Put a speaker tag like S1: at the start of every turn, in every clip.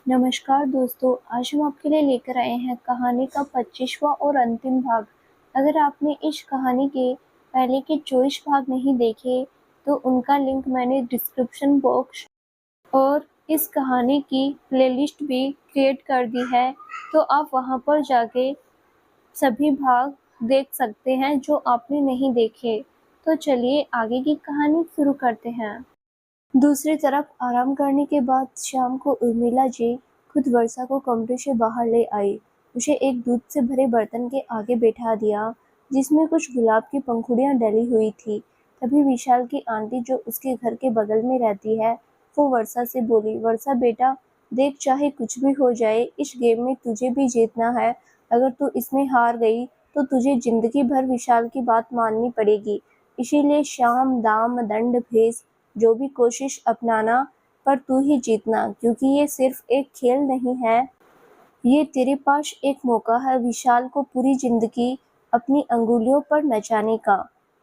S1: नमस्कार दोस्तों, आज हम आपके लिए लेकर आए हैं कहानी का 25वां और अंतिम भाग। अगर आपने इस कहानी के पहले के 24 भाग नहीं देखे, तो उनका लिंक मैंने डिस्क्रिप्शन बॉक्स और इस कहानी की प्लेलिस्ट भी क्रिएट कर दी है, तो आप वहां पर जाके सभी भाग देख सकते हैं जो आपने नहीं देखे। तो चलिए आगे की कहानी शुरू करते हैं। दूसरी तरफ आराम करने के बाद शाम को उर्मिला जी खुद वर्षा को कमरे से बाहर ले आई। उसे एक दूध से भरे बर्तन के आगे बैठा दिया, जिसमें कुछ गुलाब की पंखुड़ियां डली हुई थी। तभी विशाल की आंटी, जो उसके घर के बगल में रहती है, वो वर्षा से बोली, वर्षा बेटा, देख, चाहे कुछ भी हो जाए, इस गेम में तुझे भी जीतना है। अगर तू इसमें हार गई तो तुझे जिंदगी भर विशाल की बात माननी पड़ेगी। इसीलिए शाम दाम दंड भेद जो भी कोशिश अपनाना, पर तू ही जीतना, क्योंकि ये सिर्फ एक खेल नहीं है, ये तेरे पास एक मौका है विशाल को पूरी जिंदगी अपनी अंगुलियों पर नचाने का।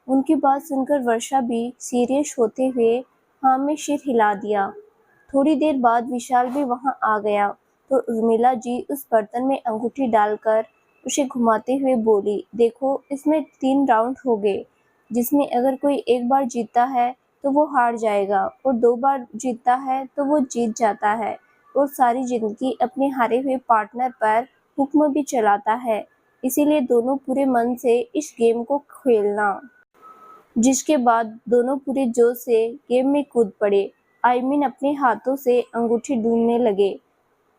S1: उनकी बात सुनकर वर्षा भी सीरियस होते हुए हाँ में सिर हिला दिया। थोड़ी देर बाद विशाल भी वहां आ गया, तो उर्मिला जी उस बर्तन में अंगूठी डालकर उसे घुमाते हुए बोली, देखो, इसमें 3 राउंड हो गए, जिसमें अगर कोई एक बार जीतता है तो वो हार जाएगा, और 2 बार जीतता है तो वो जीत जाता है, और सारी जिंदगी अपने हारे हुए पार्टनर पर हुक्म भी चलाता है। इसीलिए दोनों पूरे मन से इस गेम को खेलना। जिसके बाद दोनों पूरे जोश से गेम में कूद पड़े। अपने हाथों से अंगूठी ढूंढने लगे,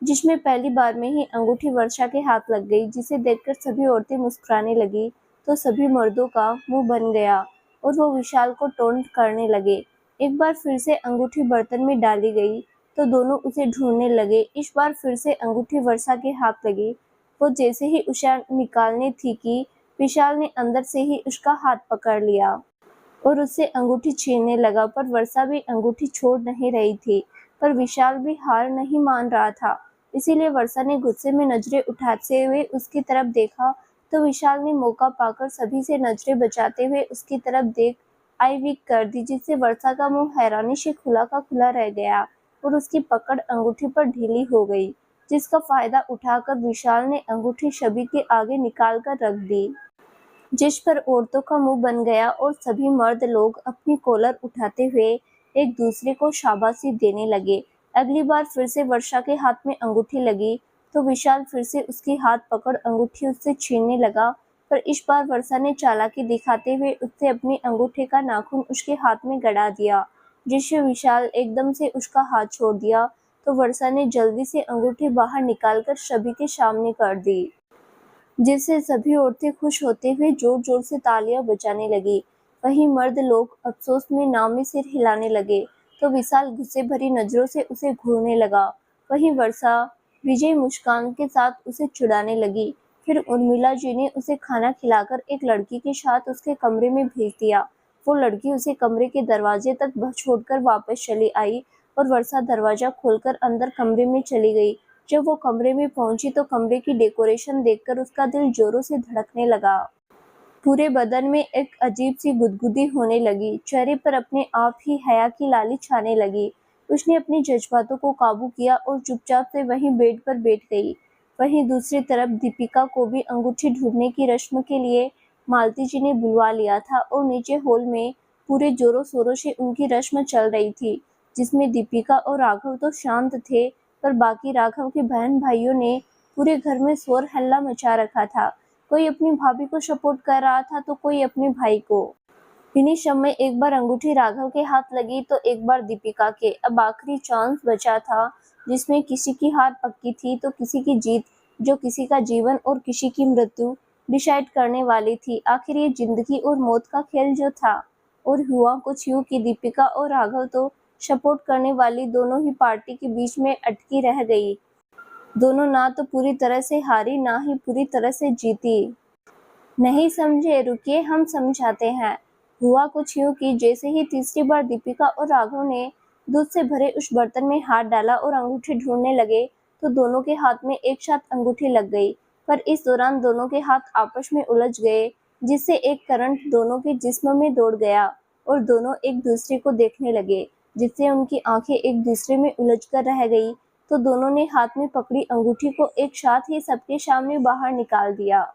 S1: जिसमें पहली बार में ही अंगूठी वर्षा के हाथ लग गई, जिसे देखकर सभी औरतें मुस्कुराने लगी, तो सभी मर्दों का मुंह बन गया और वो विशाल को टोंट करने लगे। एक बार फिर से अंगूठी बर्तन में डाली गई, तो दोनों उसे ढूंढने लगे। इस बार फिर से अंगूठी वर्षा के हाथ लगी। वो जैसे ही उसे निकालने थी कि विशाल ने अंदर से ही उसका हाथ पकड़ लिया और उससे अंगूठी छीनने लगा, पर वर्षा भी अंगूठी छोड़ नहीं रही थी। पर विशाल भी हार नहीं मान रहा था। इसीलिए वर्षा ने गुस्से में नजरें उठाते हुए उसकी तरफ देखा, तो विशाल ने मौका पाकर सभी से नजरें बचाते हुए उसकी तरफ देख आई विक कर दी, जिससे वर्षा का मुंह हैरानी से खुला का खुला रह गया और उसकी पकड़ अंगूठी पर ढीली हो गई, जिसका फायदा उठाकर विशाल ने अंगूठी सभी के आगे निकाल कर रख दी, जिस पर औरतों का मुंह बन गया और सभी मर्द लोग अपनी कॉलर उठाते हुए एक दूसरे को शाबाशी देने लगे। अगली बार फिर से वर्षा के हाथ में अंगूठी लगी, तो विशाल फिर से उसकी हाथ पकड़ अंगूठी उससे छीनने लगा, पर इस बार वर्षा ने चालाकी दिखाते हुए उससे अपनी अंगूठे का नाखून उसके हाथ में गड़ा दिया, जिससे विशाल एकदम से उसका हाथ छोड़ दिया। तो वर्षा ने जल्दी से अंगूठी बाहर निकालकर सभी के सामने कर दी, जिससे सभी औरतें खुश होते हुए जोर जोर से तालियां बजाने लगी। वहीं मर्द लोग अफसोस में नाव में सिर हिलाने लगे, तो विशाल गुस्से भरी नजरों से उसे घूरने लगा। वहीं वर्षा विजय मुस्कान के साथ उसे चिढ़ाने लगी। फिर उर्मिला जी ने उसे खाना खिलाकर एक लड़की के साथ उसके कमरे में भेज दिया। वो लड़की उसे कमरे के दरवाजे तक छोड़कर वापस चली आई और वर्षा दरवाजा खोलकर अंदर कमरे में चली गई। जब वो कमरे में पहुंची, तो कमरे की डेकोरेशन देखकर उसका दिल जोरों से धड़कने लगा। पूरे बदन में एक अजीब सी गुदगुदी होने लगी, चेहरे पर अपने आप ही हया की लाली छाने लगी। उसने अपने जज्बातों को काबू किया और चुपचाप से वहीं बेड पर बैठ गई। वहीं दूसरी तरफ दीपिका को भी अंगूठी ढूंढने की रस्म के लिए मालती जी ने बुलवा लिया था और नीचे हॉल में पूरे जोरों शोरों से उनकी रस्म चल रही थी, जिसमें दीपिका और राघव तो शांत थे, पर बाकी राघव के बहन भाइयों ने पूरे घर में शोर हल्ला मचा रखा था। कोई अपनी भाभी को सपोर्ट कर रहा था, तो कोई अपने भाई को। इन्हीं समय एक बार अंगूठी राघव के हाथ लगी, तो एक बार दीपिका के। अब आखिरी चांस बचा था, जिसमें किसी की हार पक्की थी तो किसी की जीत, जो किसी का जीवन और किसी की मृत्यु डिसाइड करने वाली थी। आखिर ये जिंदगी और मौत का खेल जो था। और हुआ कुछ यूं कि दीपिका और राघव तो सपोर्ट करने वाली दोनों ही पार्टी के बीच में अटकी रह गई। दोनों ना तो पूरी तरह से हारी, ना ही पूरी तरह से जीती। नहीं समझे? रुकिए, हम समझाते हैं। हुआ कुछ यूं कि जैसे ही तीसरी बार दीपिका और राघव ने दूध से भरे उस बर्तन में हाथ डाला और अंगूठी ढूंढने लगे, तो दोनों के हाथ में एक साथ अंगूठी लग गई। पर इस दौरान दोनों के हाथ आपस में उलझ गए, जिससे एक करंट दोनों के जिस्म में दौड़ गया और दोनों एक दूसरे को देखने लगे, जिससे उनकी आंखें एक दूसरे में उलझकर रह गई। तो दोनों ने हाथ में पकड़ी अंगूठी को एक साथ ही सबके सामने बाहर निकाल दिया,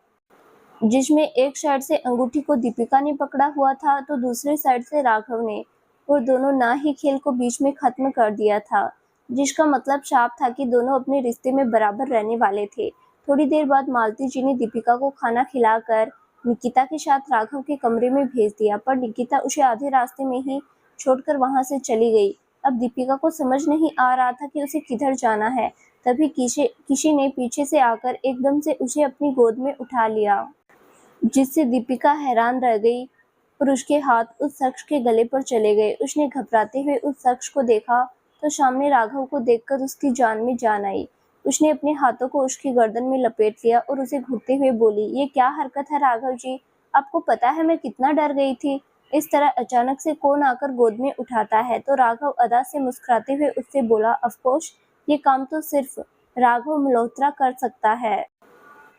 S1: जिसमें एक साइड से अंगूठी को दीपिका ने पकड़ा हुआ था तो दूसरी साइड से राघव ने, और दोनों ना ही खेल को बीच में खत्म कर दिया था, जिसका मतलब साफ था कि दोनों अपने रिश्ते में बराबर रहने वाले थे। थोड़ी देर बाद मालती जी ने दीपिका को खाना खिलाकर निकिता के साथ राघव के कमरे में भेज दिया, पर निकिता उसे आधे रास्ते में ही छोड़कर वहां से चली गई। अब दीपिका को समझ नहीं आ रहा था कि उसे किधर जाना है। तभी किसी ने पीछे से आकर एकदम से उसे अपनी गोद में उठा लिया, जिससे दीपिका हैरान रह गई और उसके हाथ उस शख्स के गले पर चले गए। उसने घबराते हुए उस शख्स को देखा तो सामने राघव को देखकर उसकी जान में जान आई। उसने अपने हाथों को उसकी गर्दन में लपेट लिया और उसे घुटते हुए बोली, ये क्या हरकत है राघव जी, आपको पता है मैं कितना डर गई थी। इस तरह अचानक से कौन आकर गोद में उठाता है। तो राघव अदा से मुस्कुराते हुए उससे बोला, ऑफकोर्स ये काम तो सिर्फ राघव मल्होत्रा कर सकता है।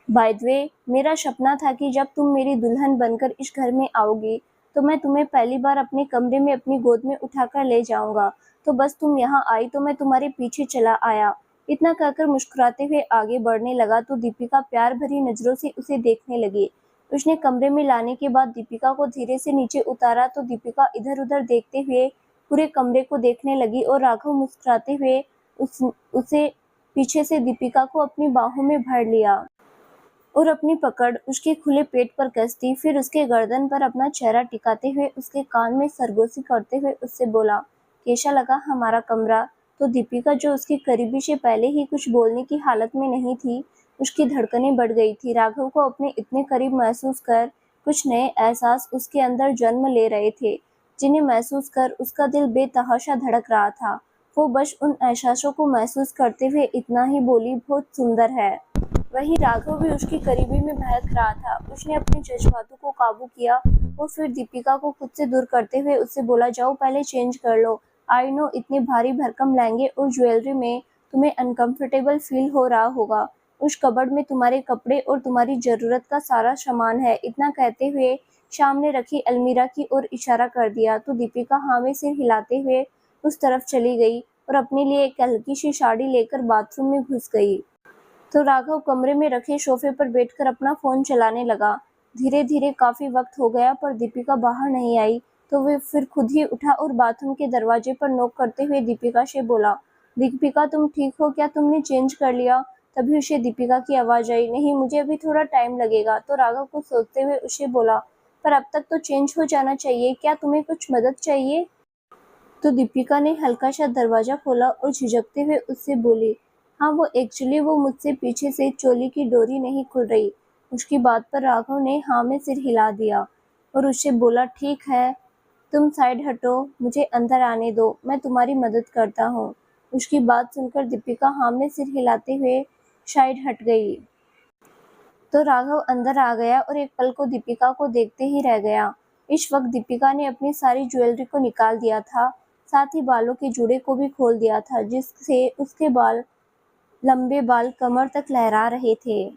S1: बाय द वे, मेरा सपना था कि जब तुम मेरी दुल्हन बनकर इस घर में आओगी तो मैं तुम्हें पहली बार अपने कमरे में अपनी गोद में उठाकर ले जाऊंगा। तो बस तुम यहाँ आई तो मैं तुम्हारे पीछे चला आया। इतना कहकर मुस्कुराते हुए आगे बढ़ने लगा तो दीपिका प्यार भरी नजरों से उसे देखने लगी। उसने कमरे में लाने के बाद दीपिका को धीरे से नीचे उतारा तो दीपिका इधर उधर देखते हुए पूरे कमरे को देखने लगी और राघव मुस्कुराते हुए उसे पीछे से दीपिका को अपनी बाहों में भर लिया और अपनी पकड़ उसके खुले पेट पर कस दी। फिर उसके गर्दन पर अपना चेहरा टिकाते हुए उसके कान में सरगोशी करते हुए उससे बोला, कैसा लगा हमारा कमरा। तो दीपिका, जो उसकी करीबी से पहले ही कुछ बोलने की हालत में नहीं थी, उसकी धड़कनें बढ़ गई थी। राघव को अपने इतने करीब महसूस कर कुछ नए एहसास उसके अंदर जन्म ले रहे थे, जिन्हें महसूस कर उसका दिल बेतहाशा धड़क रहा था। वो बस उन एहसासों को महसूस करते हुए इतना ही बोली, बहुत सुंदर है। वहीं राघव भी उसकी करीबी में बहक रहा था। उसने अपने जज्बातों को काबू किया और फिर दीपिका को खुद से दूर करते हुए उससे बोला, जाओ पहले चेंज कर लो। आई नो इतने भारी भरकम लहंगे और ज्वेलरी में तुम्हें अनकंफर्टेबल फील हो रहा होगा। उस कबर्ड में तुम्हारे कपड़े और तुम्हारी जरूरत का सारा सामान है। इतना कहते हुए सामने रखी अलमीरा की ओर इशारा कर दिया तो दीपिका हाँ में सिर हिलाते हुए उस तरफ चली गई और अपने लिए एक हल्की सी साड़ी लेकर बाथरूम में घुस गई। तो राघव कमरे में रखे सोफे पर बैठकर अपना फोन चलाने लगा। धीरे धीरे काफी वक्त हो गया पर दीपिका बाहर नहीं आई तो वह फिर खुद ही उठा और बाथरूम के दरवाजे पर नॉक करते हुए दीपिका से बोला, दीपिका तुम ठीक हो क्या, तुमने चेंज कर लिया। तभी उसे दीपिका की आवाज आई, नहीं मुझे अभी थोड़ा टाइम लगेगा। तो राघव को सोचते हुए उसे बोला, पर अब तक तो चेंज हो जाना चाहिए, क्या तुम्हें कुछ मदद चाहिए। तो दीपिका ने हल्का सा दरवाजा खोला और झिझकते हुए उससे बोली, हाँ वो मुझसे पीछे से चोली की डोरी नहीं खुल रही। उसकी बात पर राघव ने हाँ में सिर हिला दिया और उससे बोला, ठीक है तुम साइड हटो, मुझे अंदर आने दो, मैं तुम्हारी मदद करता हूँ। उसकी बात सुनकर दीपिका हाँ में सिर हिलाते हुए साइड हट गई। तो राघव अंदर आ गया और एक पल को दीपिका को देखते ही रह गया। इस वक्त दीपिका ने अपनी सारी ज्वेलरी को निकाल दिया था, साथ ही बालों के जूड़े को भी खोल दिया था, जिससे उसके लंबे बाल कमर तक लहरा रहे थे।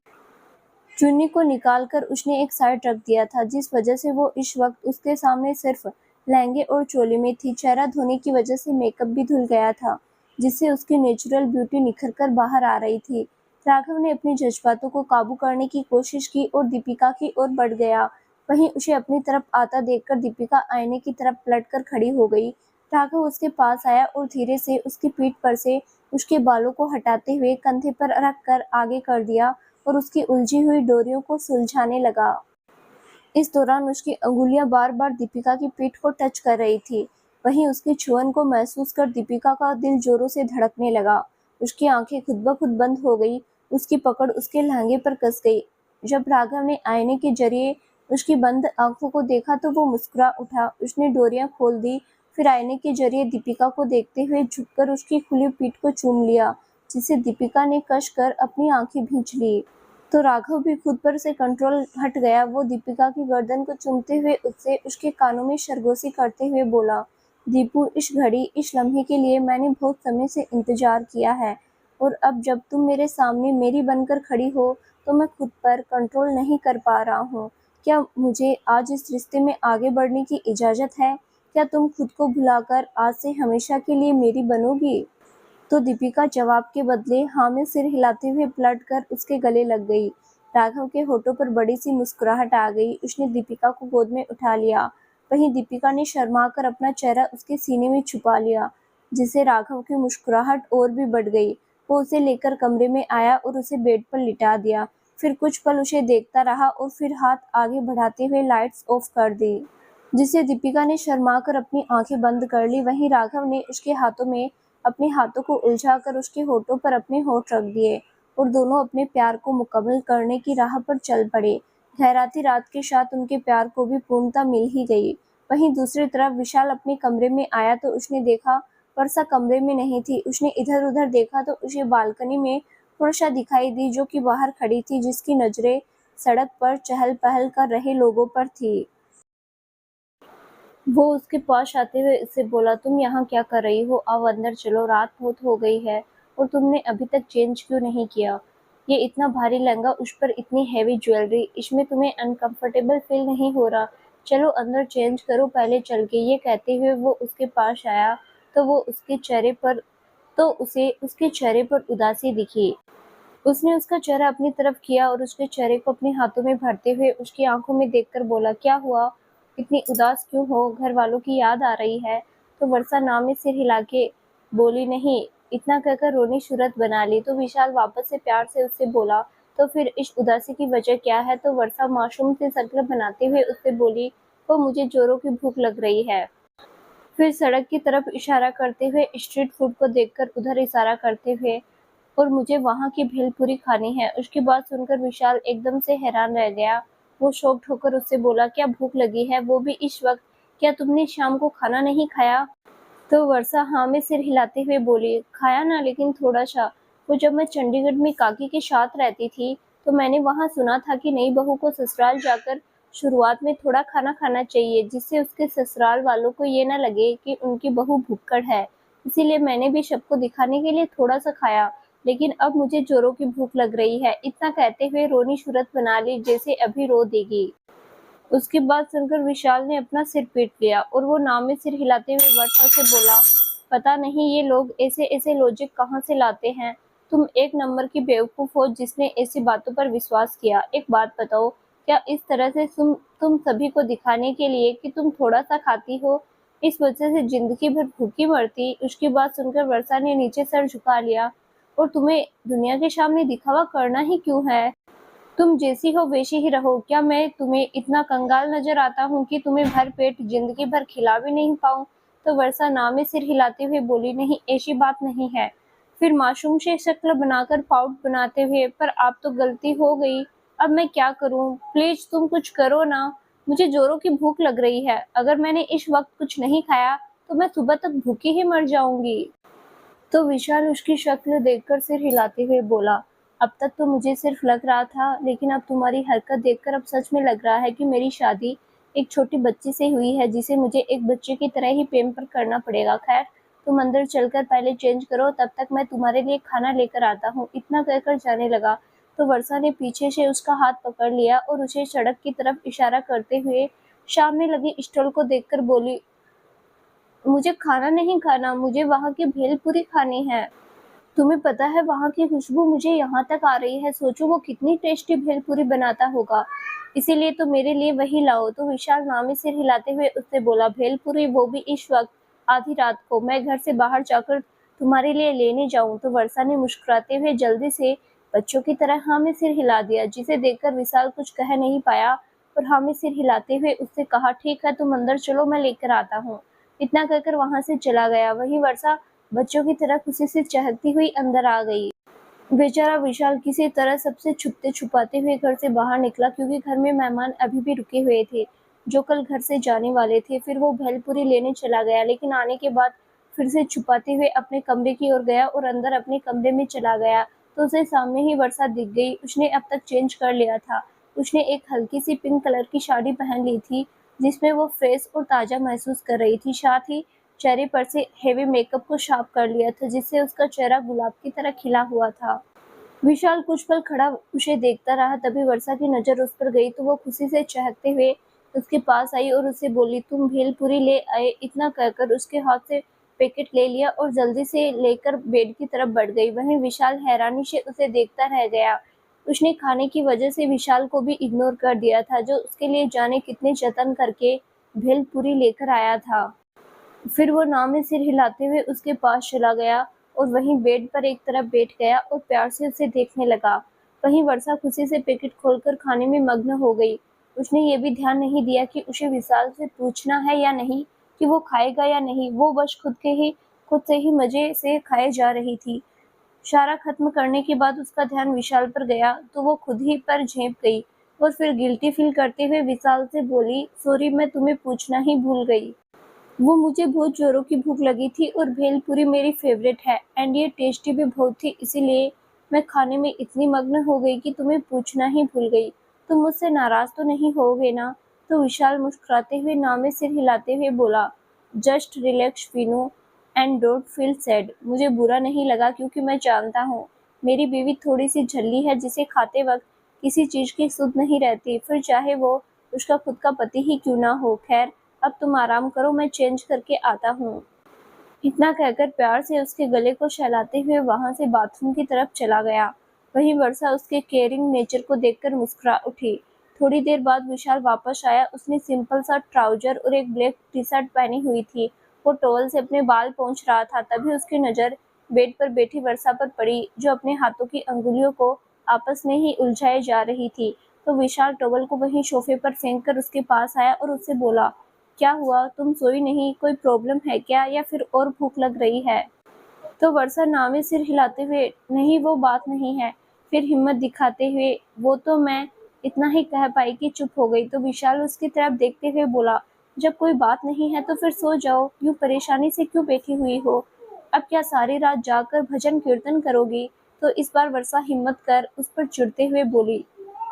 S1: चुन्नी को निकालकर उसने एक साइड रख दिया था, जिस वजह से वो इस वक्त उसके सामने सिर्फ लहंगे और चोली में थी। चेहरा धोने की वजह से मेकअप भी धुल गया था, जिससे उसकी नेचुरल ब्यूटी निखर कर बाहर आ रही थी। राघव ने अपने जज्बातों को काबू करने की कोशिश की और दीपिका की ओर बढ़ गया। वहीं उसे अपनी तरफ आता देखकर दीपिका आईने की तरफ पलटकर खड़ी हो गई। राघव उसके पास आया और धीरे से उसकी पीठ पर से उसके बालों को हटाते हुए कंधे पर रख कर आगे कर दिया और उसकी उलझी हुई डोरियों को सुलझाने लगा। इस दौरान उसकी अंगुलियां बार बार दीपिका की पीठ को टच कर रही थी। वहीं उसके छुअन को महसूस कर दीपिका का दिल जोरों से धड़कने लगा। उसकी आंखें खुद ब खुद बंद हो गई। उसकी पकड़ उसके लहंगे पर कस गई। जब राघव ने आईने के जरिए उसकी बंद आंखों को देखा तो वो मुस्कुरा उठा। उसने डोरियां खोल दी, फिर आईने के जरिए दीपिका को देखते हुए झुककर उसकी खुली पीठ को चूम लिया, जिसे दीपिका ने कस कर अपनी आंखें भींच ली। तो राघव भी खुद पर से कंट्रोल हट गया। वो दीपिका की गर्दन को चूमते हुए उससे उसके कानों में सरगोशी करते हुए बोला, दीपू इस घड़ी इस लम्हे के लिए मैंने बहुत समय से इंतजार किया है और अब जब तुम मेरे सामने मेरी बनकर खड़ी हो तो मैं खुद पर कंट्रोल नहीं कर पा रहा हूँ। क्या मुझे आज इस रिश्ते में आगे बढ़ने की इजाज़त है? क्या तुम खुद को भुलाकर आज से हमेशा के लिए मेरी बनोगी? तो दीपिका जवाब के बदले हाँ में सिर हिलाते हुए पलट कर उसके गले लग गई। राघव के होठों पर बड़ी सी मुस्कुराहट आ गई। उसने दीपिका को गोद में उठा लिया। वहीं दीपिका ने शर्मा कर अपना चेहरा उसके सीने में छुपा लिया, जिससे राघव की मुस्कुराहट और भी बढ़ गई। वो उसे लेकर कमरे में आया और उसे बेड पर लिटा दिया। फिर कुछ पल उसे देखता रहा और फिर हाथ आगे बढ़ाते हुए लाइट्स ऑफ कर दी, जिससे दीपिका ने शर्मा कर अपनी आंखें बंद कर ली। वहीं राघव ने उसके हाथों में अपने हाथों को उलझाकर उसके होठों पर अपने होठ रख दिए और दोनों अपने प्यार को मुकम्मल करने की राह पर चल पड़े। गहराती रात के साथ उनके प्यार को भी पूर्णता मिल ही गई। वहीं दूसरी तरफ विशाल अपने कमरे में आया तो उसने देखा वर्षा कमरे में नहीं थी। उसने इधर-उधर देखा तो उसे बालकनी में वर्षा दिखाई दी, जो कि बाहर खड़ी थी, जिसकी नजरें सड़क पर चहल-पहल कर रहे लोगों पर थी। वो उसके पास आते हुए उससे बोला, तुम यहाँ क्या कर रही हो? आओ अंदर चलो, रात बहुत हो गई है और तुमने अभी तक चेंज क्यों नहीं किया? ये इतना भारी लहंगा, उस पर इतनी हैवी ज्वेलरी, इसमें तुम्हें अनकंफर्टेबल फील नहीं हो रहा? चलो अंदर चेंज करो पहले चल के। ये कहते हुए वो उसके पास आया तो उसे उसके चेहरे पर उदासी दिखी। उसने उसका चेहरा अपनी तरफ किया और उसके चेहरे को अपने हाथों में भरते हुए उसकी आंखों में देखकर बोला, क्या हुआ? इतनी उदास क्यों हो? घर वालों की याद आ रही है? तो वर्षा नाम में सिर हिला के बोली, नहीं। इतना कहकर रोनी सूरत बना ली। तो विशाल वापस से प्यार से उससे बोला, तो फिर इस उदासी की वजह क्या है? तो वर्षा मासूम सी शक्ल बनाते हुए उससे बोली, वो मुझे जोरों की भूख लग रही है। फिर सड़क की तरफ इशारा करते हुए, स्ट्रीट फूड को देखकर उधर इशारा करते हुए, और मुझे वहाँ की भेलपूरी खानी है। उसकी बात सुनकर विशाल एकदम से हैरान रह गया। वो शॉक्ड होकर उससे बोला, क्या भूख लगी है? वो भी इस वक्त? क्या तुमने शाम को खाना नहीं खाया? तो वर्षा हाँ में सिर हिलाते हुए बोली, खाया ना, लेकिन थोड़ा सा। वो जब मैं चंडीगढ़ में काकी के साथ रहती थी तो मैंने वहाँ सुना था कि नई बहू को ससुराल जाकर शुरुआत में थोड़ा खाना खाना चाहिए, जिससे उसके ससुराल वालों को ये ना लगे कि उनकी बहू भुक्कड़ है। इसीलिए मैंने भी सबको दिखाने के लिए थोड़ा सा खाया, लेकिन अब मुझे जोरों की भूख लग रही है। इतना कहते हुए रोनी सूरत बना ली जैसे अभी रो देगी। उसकी बात सुनकर विशाल ने अपना सिर पीट लिया और वो नाम में सिर हिलाते हुए वर्षा से बोला, पता नहीं ये लोग ऐसे ऐसे लॉजिक कहाँ से लाते हैं। तुम एक नंबर की बेवकूफ हो जिसने ऐसी बातों पर विश्वास किया। एक बात बताओ, क्या इस तरह से तुम सभी को दिखाने के लिए कि तुम थोड़ा सा खाती हो, इस वजह से जिंदगी भर भूखी मरती? उसकी बात सुनकर वर्षा ने नीचे सर झुका लिया, और तुम्हें दुनिया के सामने दिखावा करना ही क्यों है? तुम जैसी हो वैसी ही रहो। क्या मैं तुम्हें इतना कंगाल नजर आता हूँ कि तुम्हें भर पेट जिंदगी भर खिला भी नहीं पाऊँ? तो वर्षा नाम में सिर हिलाते हुए बोली, नहीं, ऐसी बात नहीं है। फिर मासूम से शक्ल बनाकर पाउट बनाते हुए, पर अब तो गलती हो गई, अब मैं क्या करूँ? प्लीज तुम कुछ करो ना, मुझे जोरों की भूख लग रही है। अगर मैंने इस वक्त कुछ नहीं खाया तो मैं सुबह तक भूखी ही मर जाऊंगी। तो विशाल उसकी शक्ल देखकर सिर हिलाते हुए बोला, अब तक तो मुझे सिर्फ लग रहा था, लेकिन अब तुम्हारी हरकत देखकर अब सच में लग रहा है कि मेरी शादी एक छोटी बच्ची से हुई है, जिसे मुझे एक बच्चे की तरह ही पैम्पर करना पड़ेगा। खैर, तुम अंदर चलकर पहले चेंज करो, तब तक मैं तुम्हारे लिए खाना लेकर आता हूँ। इतना कहकर जाने लगा तो वर्षा ने पीछे से उसका हाथ पकड़ लिया और उसे सड़क की तरफ इशारा करते हुए सामने लगी स्टॉल को देखकर बोली, मुझे खाना नहीं खाना, मुझे वहाँ की भेलपूरी खानी है। तुम्हें पता है वहाँ की खुशबू मुझे यहाँ तक आ रही है। सोचो वो कितनी टेस्टी भेलपूरी बनाता होगा। इसीलिए तो मेरे लिए वही लाओ। तो विशाल नामी सिर हिलाते हुए उससे बोला, भेलपूरी, वो भी इस वक्त, आधी रात को? मैं घर से बाहर जाकर तुम्हारे लिए लेने जाऊं? तो वर्षा ने मुस्कुराते हुए जल्दी से बच्चों की तरह हाँ में सिर हिला दिया, जिसे देखकर विशाल कुछ कह नहीं पाया और हाँ में सिर हिलाते हुए उससे कहा, ठीक है, तुम अंदर चलो, मैं लेकर आता हूँ। इतना कहकर वहां से चला गया। वहीं वर्षा बच्चों की तरह खुशी से चहकती हुई अंदर आ गई। बेचारा विशाल किसी तरह सबसे छुपते छुपाते हुए घर से बाहर निकला, क्योंकि घर में मेहमान अभी भी रुके हुए थे जो कल घर से जाने वाले थे। फिर वो भेलपूरी लेने चला गया, लेकिन आने के बाद फिर से छुपाते हुए अपने कमरे की ओर गया और अंदर अपने कमरे में चला गया तो उसे सामने ही वर्षा दिख गई। उसने अब तक चेंज कर लिया था। उसने एक हल्की सी पिंक कलर की साड़ी पहन ली थी, जिसमें वो फ्रेश और ताज़ा महसूस कर रही थी। साथ ही चेहरे पर से हेवी मेकअप को साफ कर लिया था, जिससे उसका चेहरा गुलाब की तरह खिला हुआ था। विशाल कुछ पल खड़ा उसे देखता रहा, तभी वर्षा की नज़र उस पर गई तो वो खुशी से चहकते हुए उसके पास आई और उससे बोली, तुम भेलपूरी ले आए? इतना कहकर उसके हाथ से पैकेट ले लिया और जल्दी से लेकर बेड की तरफ बढ़ गई। वहीं विशाल हैरानी से उसे देखता रह गया। उसने खाने की वजह से विशाल को भी इग्नोर कर दिया था, जो उसके लिए जाने कितने जतन करके भेलपुरी लेकर आया था। फिर वो नाव में सिर हिलाते हुए उसके पास चला गया और वहीं बेड पर एक तरफ बैठ गया और प्यार से उसे देखने लगा। वहीं वर्षा खुशी से पैकेट खोलकर खाने में मग्न हो गई। उसने ये भी ध्यान नहीं दिया कि उसे विशाल से पूछना है या नहीं कि वो खाएगा या नहीं। वो बस खुद से ही मजे से खाए जा रही थी। सारा खत्म करने के बाद उसका ध्यान विशाल पर गया तो वो खुद ही पर झेंप गई और फिर गिल्टी फील करते हुए विशाल से बोली, सॉरी, मैं तुम्हें पूछना ही भूल गई। वो मुझे बहुत जोरों की भूख लगी थी और भेलपुरी मेरी फेवरेट है एंड ये टेस्टी भी बहुत थी, इसीलिए मैं खाने में इतनी मग्न हो गई कि तुम्हें पूछना ही भूल गई। तुम मुझसे नाराज तो नहीं होगे ना? तो विशाल मुस्कुराते हुए नाव में सिर हिलाते हुए बोला, just relax Veenu and don't feel sad. मुझे बुरा नहीं लगा क्योंकि मैं जानता हूँ मेरी बीवी थोड़ी सी झल्ली है जिसे खाते वक्त किसी चीज की सुध नहीं रहती, फिर चाहे वो उसका खुद का पति ही क्यों ना हो। खैर, अब तुम आराम करो, मैं चेंज करके आता हूँ। इतना कहकर प्यार से उसके गले को सहलाते हुए वहां से बाथरूम की तरफ चला गया। वहीं वर्षा उसके केयरिंग नेचर को देखकर मुस्कुरा उठी। थोड़ी देर बाद विशाल वापस आया। उसने सिंपल सा ट्राउजर और एक ब्लैक टी शर्ट पहनी हुई थी। वो टॉवल से अपने बाल पोंछ रहा था, तभी उसकी नजर बेड पर बैठी वर्षा पर पड़ी, जो अपने हाथों की अंगुलियों को आपस में ही उलझाए जा रही थी। तो विशाल टॉवल को वहीं सोफे पर फेंक कर उसके पास आया और उससे बोला, क्या हुआ, तुम सोई नहीं? कोई प्रॉब्लम है क्या, या फिर और भूख लग रही है? तो वर्षा नाव में सिर हिलाते हुए, नहीं वो बात नहीं है। फिर हिम्मत दिखाते हुए, वो तो मैं इतना ही कह पाई कि चुप हो गई। तो विशाल उसकी तरफ देखते हुए बोला, जब कोई बात नहीं है तो फिर सो जाओ, यूं परेशानी से क्यों बैठी हुई हो? अब क्या सारी रात जाकर भजन कीर्तन करोगी? तो इस बार वर्षा हिम्मत कर उस पर चिढ़ते हुए बोली,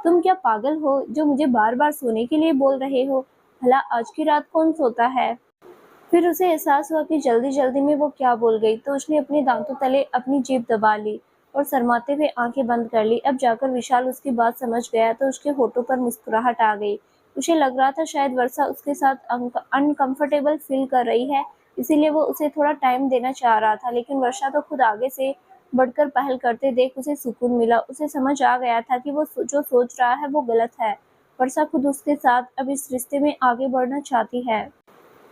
S1: तुम क्या पागल हो जो मुझे बार बार सोने के लिए बोल रहे हो? भला आज की रात कौन सोता है? फिर उसे एहसास हुआ कि जल्दी जल्दी में वो क्या बोल गई, तो उसने अपने दांतों तले अपनी जीभ दबा ली और शर्माते हुए आंखें बंद कर ली। अब जाकर विशाल उसकी बात समझ गया तो उसके होठों पर मुस्कुराहट आ गई। उसे लग रहा था शायद वर्षा उसके साथ अनकंफर्टेबल फील कर रही है, इसीलिए वो उसे थोड़ा टाइम देना चाह रहा था। लेकिन वर्षा तो खुद आगे से बढ़कर पहल करते देख उसे सुकून मिला। उसे समझ आ गया था कि वो जो सोच रहा है वो गलत है। वर्षा खुद उसके साथ अब इस रिश्ते में आगे बढ़ना चाहती है।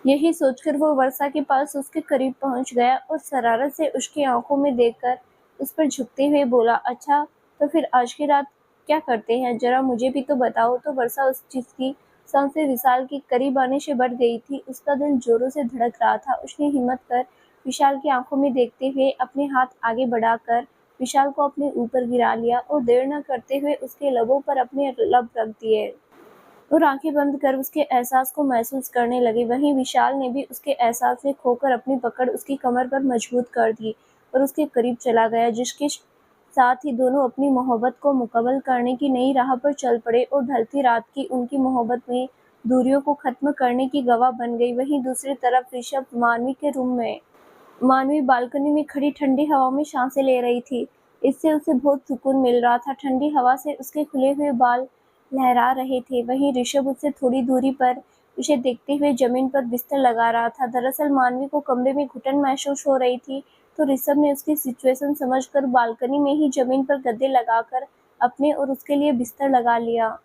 S1: यही सोचकर वो वर्षा के पास उसके करीब पहुंच गया और शरारत से उसकी आंखों में देखकर उस पर झुकते हुए बोला, अच्छा, तो फिर आज की रात क्या करते हैं, जरा मुझे भी तो बताओ। तो वर्षा उस चीज की सांसें विशाल के करीब आने से बढ़ गई थी। उसका दिल जोरों से धड़क रहा था। उसने हिम्मत कर विशाल की आंखों में देखते हुए अपने हाथ आगे बढ़ाकर विशाल को अपने ऊपर गिरा लिया और देर न करते हुए उसके लबों पर अपने लब रख दिए और आंखें बंद कर उसके एहसास को महसूस करने लगी। वहीं विशाल ने भी उसके एहसास में खोकर अपनी पकड़ उसकी कमर पर मजबूत कर दी और उसके करीब चला गया, जिसके साथ ही दोनों अपनी मोहब्बत को मुकम्मल करने की नई राह पर चल पड़े और ढलती रात की उनकी मोहब्बत में दूरियों को खत्म करने की गवाह बन गई। वहीं दूसरी तरफ ऋषभ मानवी के रूम में मानवी बालकनी में खड़ी ठंडी हवा में सांसें ले रही थी। इससे उसे बहुत सुकून मिल रहा था। ठंडी हवा से उसके खुले हुए बाल लहरा रहे थे। वहीं ऋषभ उससे थोड़ी दूरी पर उसे देखते हुए जमीन पर बिस्तर लगा रहा था। दरअसल मानवी को कमरे में घुटन महसूस हो रही थी, तो ऋषभ ने उसकी सिचुएशन समझकर बालकनी में ही जमीन पर गद्दे लगाकर अपने और उसके लिए बिस्तर लगा लिया।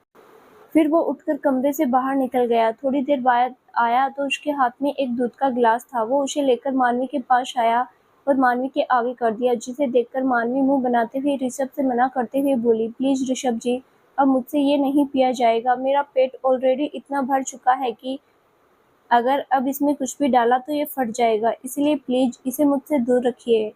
S1: फिर वो उठकर कमरे से बाहर निकल गया। थोड़ी देर बाद आया तो उसके हाथ में एक दूध का गिलास था। वो उसे लेकर मानवी के पास आया और मानवी के आगे कर दिया, जिसे देखकर मानवी मुंह बनाते हुए ऋषभ से मना करते हुए बोली, प्लीज ऋषभ जी, अब मुझसे ये नहीं पिया जाएगा। मेरा पेट ऑलरेडी इतना भर चुका है कि अगर अब इसमें कुछ भी डाला तो ये फट जाएगा, इसलिए प्लीज इसे मुझसे दूर रखिए।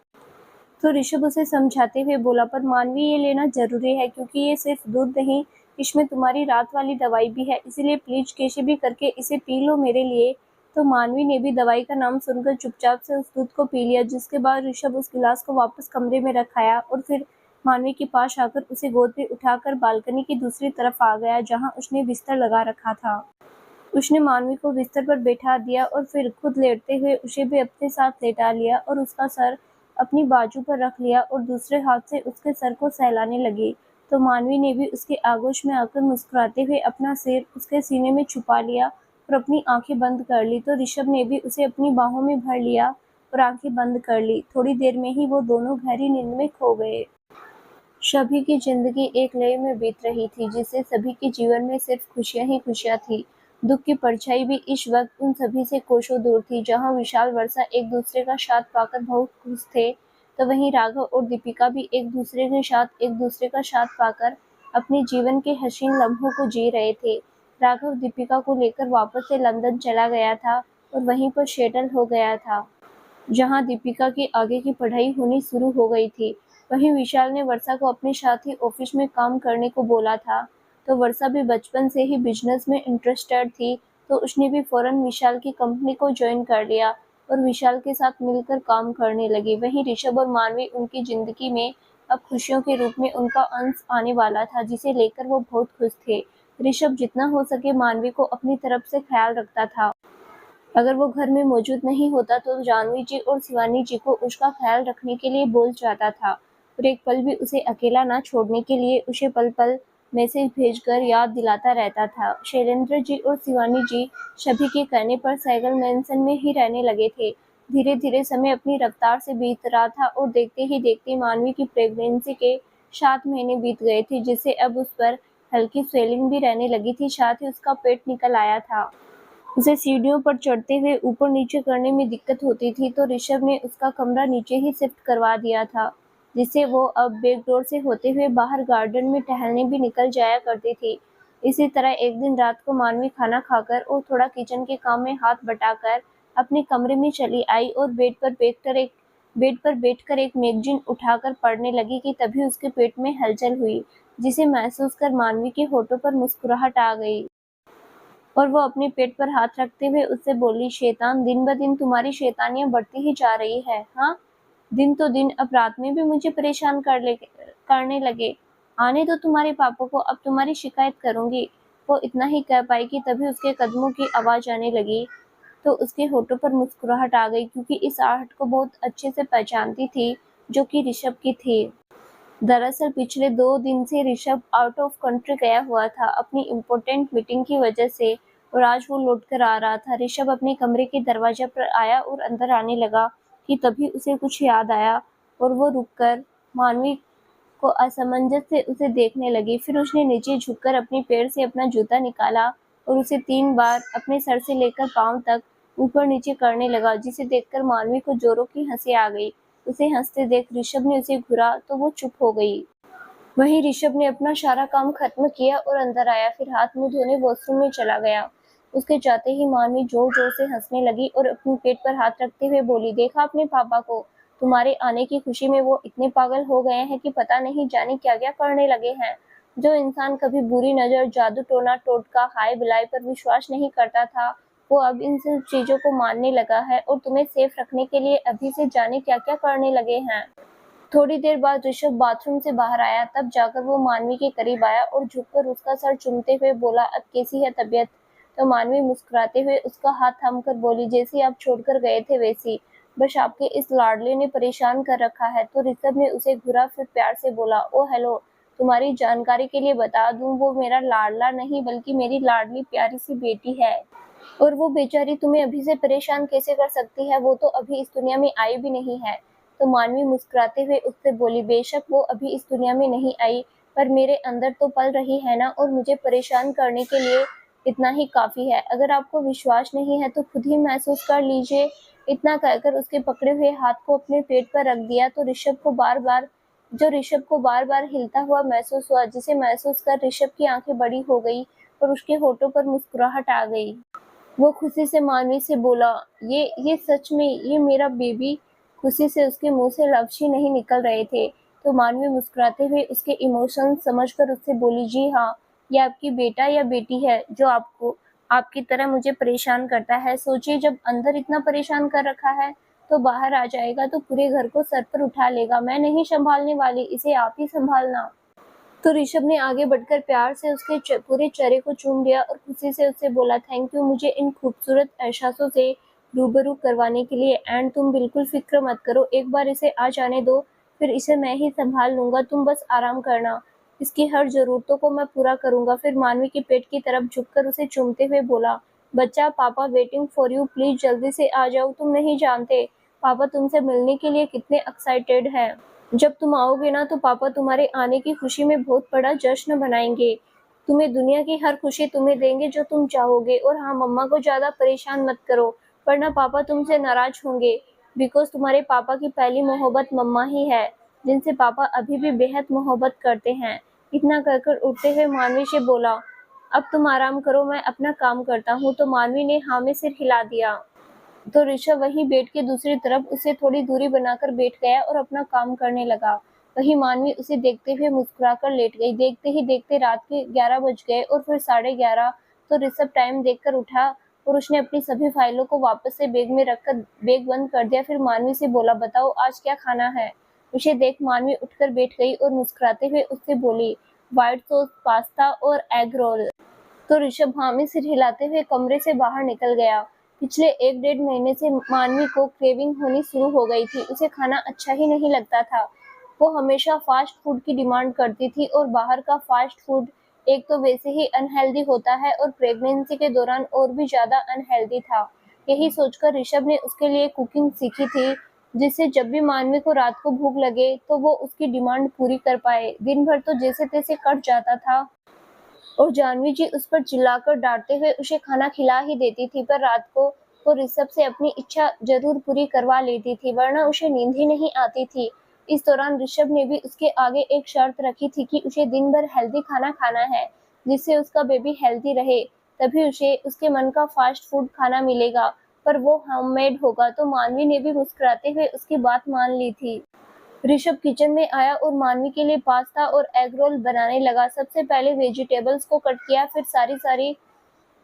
S1: तो ऋषभ उसे समझाते हुए बोला, पर मानवी, ये लेना जरूरी है क्योंकि ये सिर्फ दूध नहीं, इसमें तुम्हारी रात वाली दवाई भी है, इसलिए प्लीज कैसे भी करके इसे पी लो मेरे लिए। तो मानवी ने भी दवाई का नाम सुनकर चुपचाप से उस दूध को पी लिया, जिसके बाद ऋषभ उस गिलास को वापस कमरे में रखाया और फिर मानवी के पास आकर उसे गोद में उठाकर बालकनी की दूसरी तरफ आ गया, जहाँ उसने बिस्तर लगा रखा था। उसने मानवी को बिस्तर पर बैठा दिया और फिर खुद लेटते हुए उसे भी अपने साथ लेटा लिया और उसका सर अपनी बाजू पर रख लिया और दूसरे हाथ से उसके सर को सहलाने लगी। तो मानवी ने भी उसके आगोश में आकर मुस्कुराते हुए अपना सिर उसके सीने में छुपा लिया और अपनी आंखें बंद कर ली। तो ऋषभ ने भी उसे अपनी बाहों में भर लिया और आंखें बंद कर ली। थोड़ी देर में ही वो दोनों गहरी नींद में खो गए। सभी की जिंदगी एक लय में बीत रही थी, जिससे सभी के जीवन में सिर्फ खुशियां ही खुशियां थी। दुख की परछाई भी इस वक्त उन सभी से कोसों दूर थी। जहां विशाल वर्षा एक दूसरे का साथ पाकर बहुत खुश थे, तो वहीं राघव और दीपिका भी एक दूसरे का साथ पाकर अपने जीवन के हसीन लम्हों को जी रहे थे। राघव दीपिका को लेकर वापस से लंदन चला गया था और वहीं पर सेटल हो गया था, जहां दीपिका की आगे की पढ़ाई होनी शुरू हो गई थी। वहीं विशाल ने वर्षा को अपने साथ ही ऑफिस में काम करने को बोला था, तो वर्षा भी बचपन से ही बिजनेस में इंटरेस्टेड थी, तो उसने भी फौरन विशाल की कंपनी को ज्वाइन कर लिया और विशाल के साथ मिलकर काम करने लगी। वहीं ऋषभ और मानवी उनकी जिंदगी में अब खुशियों के रूप में उनका अंश आने वाला था, जिसे लेकर वो बहुत खुश थे। ऋषभ जितना हो सके मानवी को अपनी तरफ से ख्याल रखता था। अगर वो घर में मौजूद नहीं होता तो जाह्नवी जी और शिवानी जी को उसका ख्याल रखने के लिए बोल जाता था और एक पल भी उसे अकेला ना छोड़ने के लिए उसे पल पल मैसेज भेजकर याद दिलाता रहता था। शैलेंद्र जी और शिवानी जी सभी के कहने पर सैगल मैंसन में ही रहने लगे थे। धीरे धीरे समय अपनी रफ्तार से बीत रहा था और देखते ही देखते मानवी की प्रेगनेंसी के 7 महीने बीत गए थे, जिससे अब उस पर हल्की स्वेलिंग भी रहने लगी थी। साथ ही उसका पेट निकल आया था। उसे सीढ़ियों पर चढ़ते हुए ऊपर नीचे करने में दिक्कत होती थी, तो ऋषभ ने उसका कमरा नीचे ही शिफ्ट करवा दिया था, जिससे वो अब बैक डोर से होते हुए बाहर गार्डन में टहलने भी निकल जाया करती थी। इसी तरह एक दिन रात को मानवी खाना खाकर और थोड़ा किचन के काम में हाथ बटाकर अपने कमरे में चली आई और बेड पर बैठकर एक मैगजीन उठाकर पढ़ने लगी कि तभी उसके पेट में हलचल हुई, जिसे महसूस कर मानवी के होठों पर मुस्कुराहट आ गई और वो अपने पेट पर हाथ रखते हुए उससे बोली, शैतान, दिन ब दिन तुम्हारी शैतानियां बढ़ती ही जा रही है। हाँ, दिन तो दिन, अब रात में भी मुझे परेशान करने लगे। आने दो तुम्हारे पापा को, अब तुम्हारी शिकायत करूंगी। वो इतना ही कह पाई कि तभी उसके कदमों की आवाज आने लगी, तो उसके होठों पर मुस्कुराहट आ गई, क्योंकि इस आहट को बहुत अच्छे से पहचानती थी, जो कि ऋषभ की थी। दरअसल पिछले 2 दिन से ऋषभ आउट ऑफ कंट्री गया हुआ था अपनी इम्पोर्टेंट मीटिंग की वजह से, और आज वो लौट कर आ रहा था। ऋषभ अपने कमरे के दरवाजे पर आया और अंदर आने लगा कि तभी उसे कुछ याद आया और वो रुककर मानवी को असमंजस से उसे देखने लगी। फिर उसने नीचे झुककर अपने पैर से अपना जूता निकाला और उसे 3 बार अपने सर से लेकर पांव तक ऊपर नीचे करने लगा, जिसे देखकर मानवी को जोरों की हंसी आ गई। उसे हंसते देख ऋषभ ने उसे घूरा तो वो चुप हो गई। वहीं ऋषभ ने अपना सारा काम खत्म किया और अंदर आया, फिर हाथ मुंह धोने वॉशरूम में चला गया। उसके जाते ही मानवी जोर जोर से हंसने लगी और अपने पेट पर हाथ रखते हुए बोली, देखा अपने पापा को, तुम्हारे आने की खुशी में वो इतने पागल हो गए हैं कि पता नहीं जाने क्या क्या करने लगे हैं। जो इंसान कभी बुरी नजर, जादू टोना टोटका, हाय बिलाई पर विश्वास नहीं करता था, वो अब इन सब चीजों को मानने लगा है और तुम्हें सेफ रखने के लिए अभी से जाने क्या क्या करने लगे हैं। थोड़ी देर बाद ऋषभ बाथरूम से बाहर आया, तब जाकर वो मानवी के करीब आया और झुककर उसका सर चूमते हुए बोला, अब कैसी है तबीयत? तो मानवी मुस्कुराते हुए उसका हाथ थामकर बोली, जैसी आप छोड़कर गए थे वैसी, बस आपके इस लाडले ने परेशान कर रखा है। तो ऋषभ ने उसे घूरा, फिर प्यार से बोला, ओ हेलो, तुम्हारी जानकारी के लिए बता दूं, वो मेरा लाडला नहीं बल्कि मेरी लाडली प्यारी सी बेटी है, और वो बेचारी तुम्हें अभी से परेशान कैसे कर सकती है, वो तो अभी इस दुनिया में आई भी नहीं है। तो मानवी मुस्कुराते हुए उससे बोली, बेशक वो अभी इस दुनिया में नहीं आई, पर मेरे अंदर तो पल रही है ना, और मुझे परेशान करने के लिए इतना ही काफी है। अगर आपको विश्वास नहीं है तो खुद ही महसूस कर लीजिए। इतना कहकर उसके पकड़े हुए हाथ को अपने पेट पर रख दिया, तो ऋषभ को बार बार हिलता हुआ महसूस हुआ, जिसे महसूस कर ऋषभ की आंखें बड़ी हो गई और उसके होठों पर मुस्कुराहट आ गई। वो खुशी से मानवी से बोला, ये सच में, ये मेरा बेबी? खुशी से उसके मुंह से लफ्ज ही नहीं निकल रहे थे। तो मानवी मुस्कुराते हुए उसके इमोशंस समझकर उससे बोली, जी हाँ, ये आपकी बेटा या बेटी है जो आपको आपकी तरह मुझे परेशान करता है। सोचिए, जब अंदर इतना परेशान कर रखा है तो बाहर आ जाएगा तो पूरे घर को सर पर उठा लेगा। मैं नहीं संभालने वाली, इसे आप ही संभालना। तो ऋषभ ने आगे बढ़कर प्यार से उसके पूरे चेहरे को चूम लिया और खुशी से उससे बोला, थैंक यू मुझे इन खूबसूरत एहसासों से रूबरू करवाने के लिए। एंड तुम बिल्कुल फिक्र मत करो, एक बार इसे आ जाने दो, फिर इसे मैं ही संभाल लूंगा, तुम बस आराम करना, इसकी हर जरूरतों को मैं पूरा करूंगा। फिर मानवी के पेट की तरफ झुककर उसे चूमते हुए बोला, बच्चा, पापा वेटिंग फॉर यू, प्लीज जल्दी से आ जाओ, तुम नहीं जानते पापा तुमसे मिलने के लिए कितने एक्साइटेड हैं। जब तुम आओगे ना तो पापा तुम्हारे आने की खुशी में बहुत बड़ा जश्न मनाएंगे। तुम्हें दुनिया की हर खुशी तुम्हें देंगे जो तुम चाहोगे। और हाँ, मम्मा को ज़्यादा परेशान मत करो वरना पापा तुमसे नाराज़ होंगे। बिकॉज़ तुम्हारे पापा की पहली मोहब्बत मम्मा ही है, जिनसे पापा अभी भी बेहद मोहब्बत करते हैं। इतना कहकर उठते हुए मानवी से बोला, अब तुम आराम करो, मैं अपना काम करता हूँ। तो मानवी ने हाँ में सिर हिला दिया। तो ऋषभ वहीं बेड के दूसरी तरफ उससे थोड़ी दूरी बनाकर बैठ गया और अपना काम करने लगा। वहीं मानवी उसे देखते हुए मुस्कुराकर लेट गई। देखते ही देखते रात के 11 बज गए और फिर 11:30। तो ऋषभ टाइम देखकर उठा और उसने अपनी सभी फाइलों को वापस से बैग में रखकर बैग बंद कर दिया। फिर मानवी से बोला, बताओ आज क्या खाना है। उसे देख मानवी उठकर बैठ गई और मुस्कुराते हुए उससे बोली, व्हाइट सॉस पास्ता और एग रोल। तो ऋषभ हाँ में सिर हिलाते हुए कमरे से बाहर निकल गया। पिछले 1 डेढ़ महीने से मानवी को क्रेविंग होनी शुरू हो गई थी। उसे खाना अच्छा ही नहीं लगता था। वो हमेशा फास्ट फूड की डिमांड करती थी और बाहर का फास्ट फूड एक तो वैसे ही अनहेल्दी होता है और प्रेगनेंसी के दौरान और भी ज्यादा अनहेल्दी था। यही सोचकर ऋषभ ने उसके लिए कुकिंग सीखी थी, जिससे जब भी मानवी को रात को भूख लगे तो वो उसकी डिमांड पूरी कर पाए। दिन भर तो जैसे तैसे कट जाता था और जानवी जी उस पर चिल्लाकर डांटते हुए उसे खाना खिला ही देती थी, पर रात को वो ऋषभ से अपनी इच्छा जरूर पूरी करवा लेती थी, वरना उसे नींद ही नहीं आती थी। इस दौरान ऋषभ ने भी उसके आगे एक शर्त रखी थी कि उसे दिन भर हेल्दी खाना खाना है, जिससे उसका बेबी हेल्दी रहे। तभी उसे उसके मन का फास्ट फूड खाना मिलेगा, पर वो होममेड होगा। तो मानवी ने भी मुस्कुराते हुए उसकी बात मान ली थी। ऋषभ किचन में आया और मानवी के लिए पास्ता और एग रोल बनाने लगा। सबसे पहले वेजिटेबल्स को कट किया,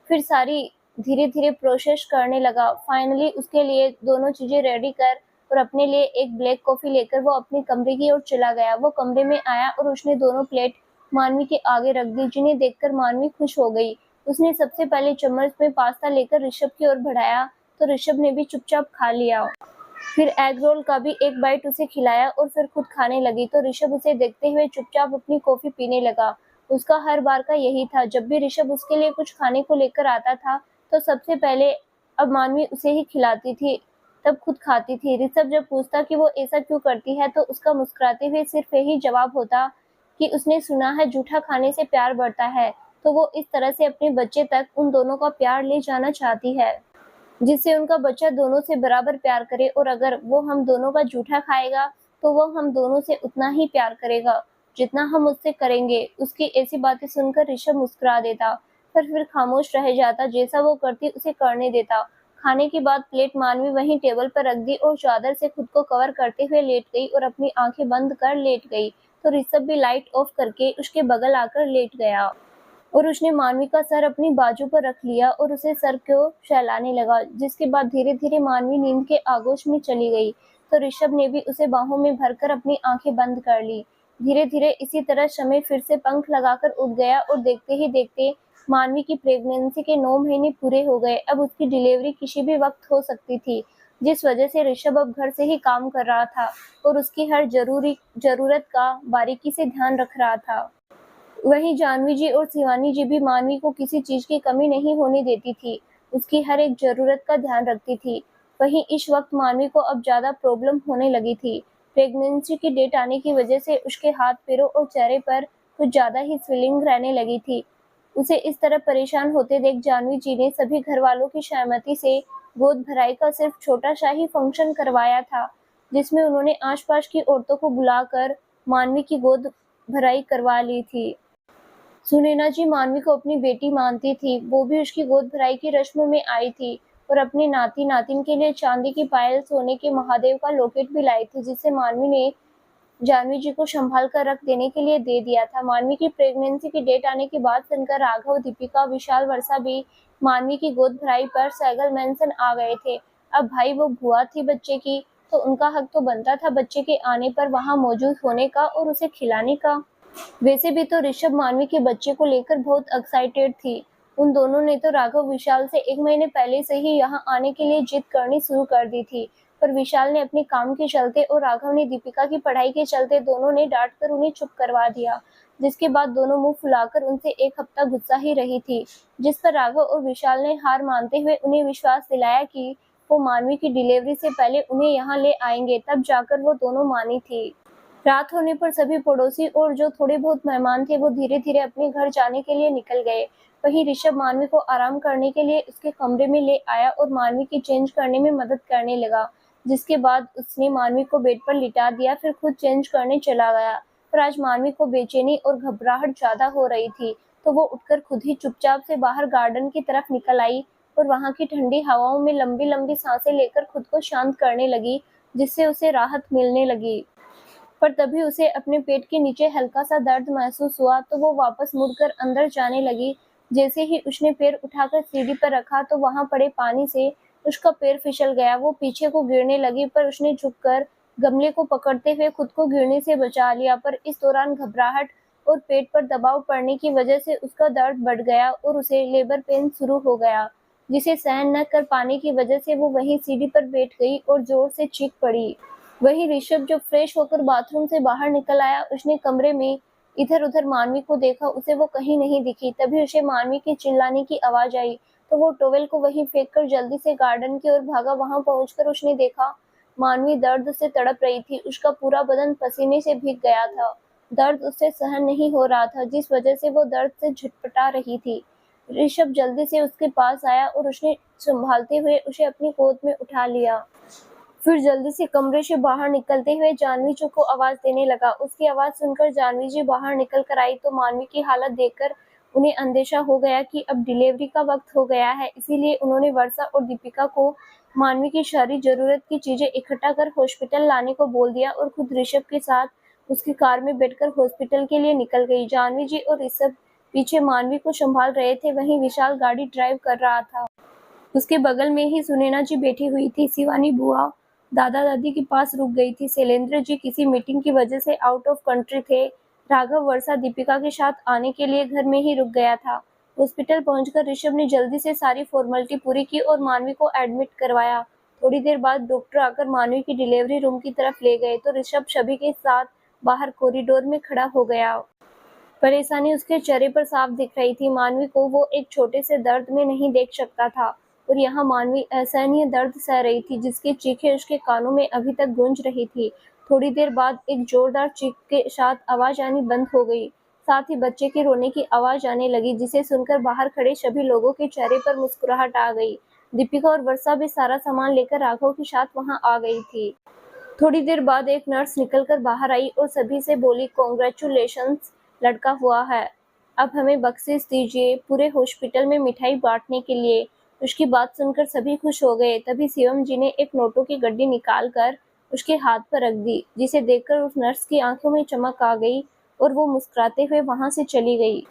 S1: फिर सारी धीरे धीरे प्रोसेस करने लगा। फाइनली उसके लिए दोनों चीजें रेडी कर और अपने लिए एक ब्लैक कॉफी लेकर वो अपने कमरे की ओर चला गया। वो कमरे में आया और उसने दोनों प्लेट मानवी के आगे रख दी, जिन्हें देखकर मानवी खुश हो गई। उसने सबसे पहले चम्मच में पास्ता लेकर ऋषभ की ओर बढ़ाया, तो ऋषभ ने भी चुपचाप खा लिया। फिर एग रोल का भी एक बाइट उसे खिलाया और फिर खुद खाने लगी। तो ऋषभ उसे देखते हुए चुपचाप अपनी कॉफी पीने लगा। उसका हर बार का यही था, जब भी ऋषभ उसके लिए कुछ खाने को लेकर आता था तो सबसे पहले अब मानवी उसे ही खिलाती थी, तब खुद खाती थी। ऋषभ जब पूछता कि वो ऐसा क्यों करती है तो उसका मुस्कुराते हुए सिर्फ यही जवाब होता कि उसने सुना है जूठा खाने से प्यार बढ़ता है, तो वो इस तरह से अपने बच्चे तक उन दोनों का प्यार ले जाना चाहती है, जिससे उनका बच्चा दोनों से बराबर प्यार करे। और अगर वो हम दोनों का जूठा खाएगा तो वो हम दोनों से उतना ही प्यार करेगा जितना हम उससे करेंगे। उसकी ऐसी बातें सुनकर ऋषभ मुस्कुरा देता, पर फिर खामोश रह जाता। जैसा वो करती उसे करने देता। खाने के बाद प्लेट मानवी वहीं टेबल पर रख दी और चादर से खुद को कवर करते हुए लेट गई और अपनी आंखें बंद कर लेट गई। तो ऋषभ भी लाइट ऑफ करके उसके बगल आकर लेट गया और उसने मानवी का सर अपनी बाजू पर रख लिया और उसे सर को सहलाने लगा, जिसके बाद धीरे धीरे मानवी नींद के आगोश में चली गई। तो ऋषभ ने भी उसे बाहों में भरकर अपनी आंखें बंद कर ली। धीरे धीरे इसी तरह समय फिर से पंख लगाकर उड़ गया और देखते ही देखते मानवी की प्रेगनेंसी के 9 महीने पूरे हो गए। अब उसकी डिलीवरी किसी भी वक्त हो सकती थी, जिस वजह से ऋषभ अब घर से ही काम कर रहा था और उसकी हर जरूरत का बारीकी से ध्यान रख रहा था। वहीं जानवी जी और शिवानी जी भी मानवी को किसी चीज की कमी नहीं होने देती थी, उसकी हर एक जरूरत का ध्यान रखती थी। वहीं इस वक्त मानवी को अब ज्यादा प्रॉब्लम होने लगी थी। प्रेगनेंसी की डेट आने की वजह से उसके हाथ पैरों और चेहरे पर कुछ ज्यादा ही स्वेलिंग रहने लगी थी। उसे इस तरह परेशान होते देख जानवी जी ने सभी घर वालों की सहमति से गोद भराई का सिर्फ छोटा सा ही फंक्शन करवाया था, जिसमें उन्होंने आसपास की औरतों को बुलाकर मानवी की गोद भराई करवा ली थी। सुनैना जी मानवी को अपनी बेटी मानती थी। वो भी उसकी गोद भराई की रस्म में आई थी और अपने नाती नातिन के लिए चांदी की पायल, सोने के महादेव का लॉकेट भी लाई थी, जिसे मानवी ने जानवी जी को संभाल कर रख देने के लिए दे दिया था। मानवी की प्रेगनेंसी की डेट आने की बात सुनकर राघव, दीपिका, विशाल, वर्षा भी मानवी की गोद भराई पर सैगल मैंसन आ गए थे। अब भाई वो बुआ थी बच्चे की, तो उनका हक तो बनता था बच्चे के आने पर वहां मौजूद होने का और उसे खिलाने का। वैसे भी तो ऋषभ मानवी के बच्चे को लेकर बहुत एक्साइटेड थी। उन दोनों ने तो राघव विशाल से 1 महीने पहले से ही यहाँ आने के लिए जिद करनी शुरू कर दी थी, पर विशाल ने अपने काम के चलते और राघव ने दीपिका की पढ़ाई के चलते दोनों ने डांट कर उन्हें चुप करवा दिया, जिसके बाद दोनों मुंह फुलाकर उनसे 1 हफ्ता गुस्सा ही रही थी। जिस पर राघव और विशाल ने हार मानते हुए उन्हें विश्वास दिलाया कि वो मानवी की डिलीवरी से पहले उन्हें यहाँ ले आएंगे, तब जाकर वो दोनों मानी थी। रात होने पर सभी पड़ोसी और जो थोड़े बहुत मेहमान थे वो धीरे धीरे अपने घर जाने के लिए निकल गए। वहीं ऋषभ मानवी को आराम करने के लिए उसके कमरे में ले आया और मानवी की चेंज करने में मदद करने लगा, जिसके बाद उसने मानवी को बेड पर लिटा दिया, फिर खुद चेंज करने चला गया। पर आज मानवी को बेचैनी और घबराहट ज्यादा हो रही थी, तो वो उठकर खुद ही चुपचाप से बाहर गार्डन की तरफ निकल आई और वहां की ठंडी हवाओं में लंबी लंबी सांसें लेकर खुद को शांत करने लगी, जिससे उसे राहत मिलने लगी। पर तभी उसे अपने पेट के नीचे हल्का सा दर्द महसूस हुआ, तो वो वापस मुड़कर अंदर जाने लगी। जैसे ही उसने पैर उठाकर सीढ़ी पर रखा तो वहां पड़े पानी से उसका पैर फिसल गया। वो पीछे को गिरने लगी, पर उसने झुककर गमले को पकड़ते हुए खुद को गिरने से बचा लिया। पर इस दौरान घबराहट और पेट पर दबाव पड़ने की वजह से उसका दर्द बढ़ गया और उसे लेबर पेन शुरू हो गया, जिसे सहन न कर पाने की वजह से वो वहीं सीढ़ी पर बैठ गई और जोर से चीख पड़ी। वहीं ऋषभ जब फ्रेश होकर बाथरूम से बाहर निकल आया, उसने कमरे में इधर उधर मानवी को देखा, उसे वो कहीं नहीं दिखी। तभी उसे मानवी के चिल्लाने की आवाज आई, तो वो टॉवेल को वहीं फेंककर जल्दी से गार्डन की ओर भागा। वहां पहुंचकर उसने देखा मानवी दर्द से तड़प रही थी, उसका पूरा बदन पसीने से भीग गया था। दर्द उससे सहन नहीं हो रहा था, जिस वजह से वो दर्द से झटपटा रही थी। ऋषभ जल्दी से उसके पास आया और उसने संभालते हुए उसे अपनी गोद में उठा लिया। फिर जल्दी से कमरे से बाहर निकलते हुए जानवी जी को आवाज देने लगा। उसकी आवाज सुनकर जानवी जी बाहर निकल कर आई, तो मानवी की हालत देखकर उन्हें अंदेशा हो गया कि अब डिलीवरी का वक्त हो गया है। इसीलिए उन्होंने वर्षा और दीपिका को मानवी की सारी जरूरत की चीजें इकट्ठा कर हॉस्पिटल लाने को बोल दिया और खुद ऋषभ के साथ उसकी कार में बैठकर हॉस्पिटल के लिए निकल गई। जानवी जी और ऋषभ पीछे मानवी को संभाल रहे थे, वहीं विशाल गाड़ी ड्राइव कर रहा था। उसके बगल में ही सुनैना जी बैठी हुई थी। शिवानी बुआ दादा दादी के पास रुक गई थी। शैलेंद्र जी किसी मीटिंग की वजह से आउट ऑफ कंट्री थे। राघव वर्षा दीपिका के साथ आने के लिए घर में ही रुक गया था। हॉस्पिटल पहुंचकर ऋषभ ने जल्दी से सारी फॉर्मेलिटी पूरी की और मानवी को एडमिट करवाया। थोड़ी देर बाद डॉक्टर आकर मानवी की डिलीवरी रूम की तरफ ले गए, तो ऋषभ सभी के साथ बाहर कॉरिडोर में खड़ा हो गया। परेशानी उसके चेहरे पर साफ दिख रही थी। मानवी को वो एक छोटे से दर्द में नहीं देख सकता था और यहाँ मानवी असहनीय दर्द सह रही थी, जिसकी चीखें उसके कानों में अभी तक गूंज रही थी। थोड़ी देर बाद एक जोरदार चीख के साथ आवाज आनी बंद हो गई। साथ ही बच्चे के रोने की आवाज आने लगी, जिसे सुनकर बाहर खड़े सभी लोगों के चेहरे पर मुस्कुराहट आ गई। दीपिका और वर्षा भी सारा सामान लेकर राघव के साथ वहां आ गई थी। थोड़ी देर बाद एक नर्स निकलकर बाहर आई और सभी से बोली, कॉन्ग्रेचुलेशंस, लड़का हुआ है। अब हमें बख्शिश दीजिए पूरे हॉस्पिटल में मिठाई बांटने के लिए। उसकी बात सुनकर सभी खुश हो गए। तभी शिवम जी ने एक नोटों की गड्डी निकाल कर उसके हाथ पर रख दी, जिसे देखकर उस नर्स की आंखों में चमक आ गई और वो मुस्कुराते हुए वहां से चली गई।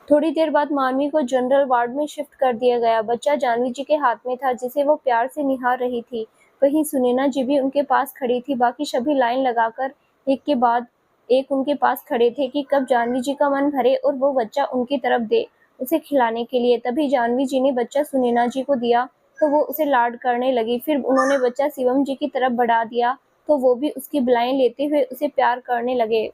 S1: थोड़ी देर बाद मानवी को जनरल वार्ड में शिफ्ट कर दिया गया। बच्चा जानवी जी के हाथ में था, जिसे वो प्यार से निहार रही थी। वहीं सुनैना जी भी उनके पास खड़ी थी। बाकी सभी लाइन लगाकर एक के बाद एक उनके पास खड़े थे कि कब जानवी जी का मन भरे और वो बच्चा उनकी तरफ दे उसे खिलाने के लिए। तभी जानवी जी ने बच्चा सुनैना जी को दिया, तो वो उसे लाड करने लगी। फिर उन्होंने बच्चा शिवम जी की तरफ बढ़ा दिया, तो वो भी उसकी बलाएं लेते हुए उसे प्यार करने लगे।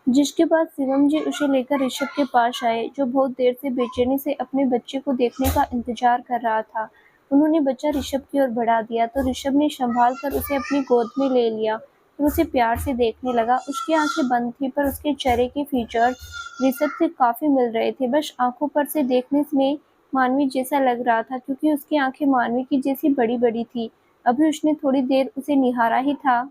S1: जिसके बाद शिवम जी उसे लेकर ऋषभ के पास आए, जो बहुत देर से बेचैनी से अपने बच्चे को देखने का इंतजार कर रहा था। उन्होंने बच्चा ऋषभ की ओर बढ़ा दिया, तो ऋषभ ने संभाल कर उसे अपनी गोद में ले लिया और उसे प्यार से देखने लगा। उसकी आंखें बंद थी, पर उसके चेहरे के फीचर्स ऋषभ से काफी मिल रहे थे। बस आंखों पर से देखने में मानवी जैसा लग रहा था, क्योंकि उसकी आंखें मानवी की जैसी बड़ी बड़ी थी। अभी उसने थोड़ी देर उसे निहारा ही था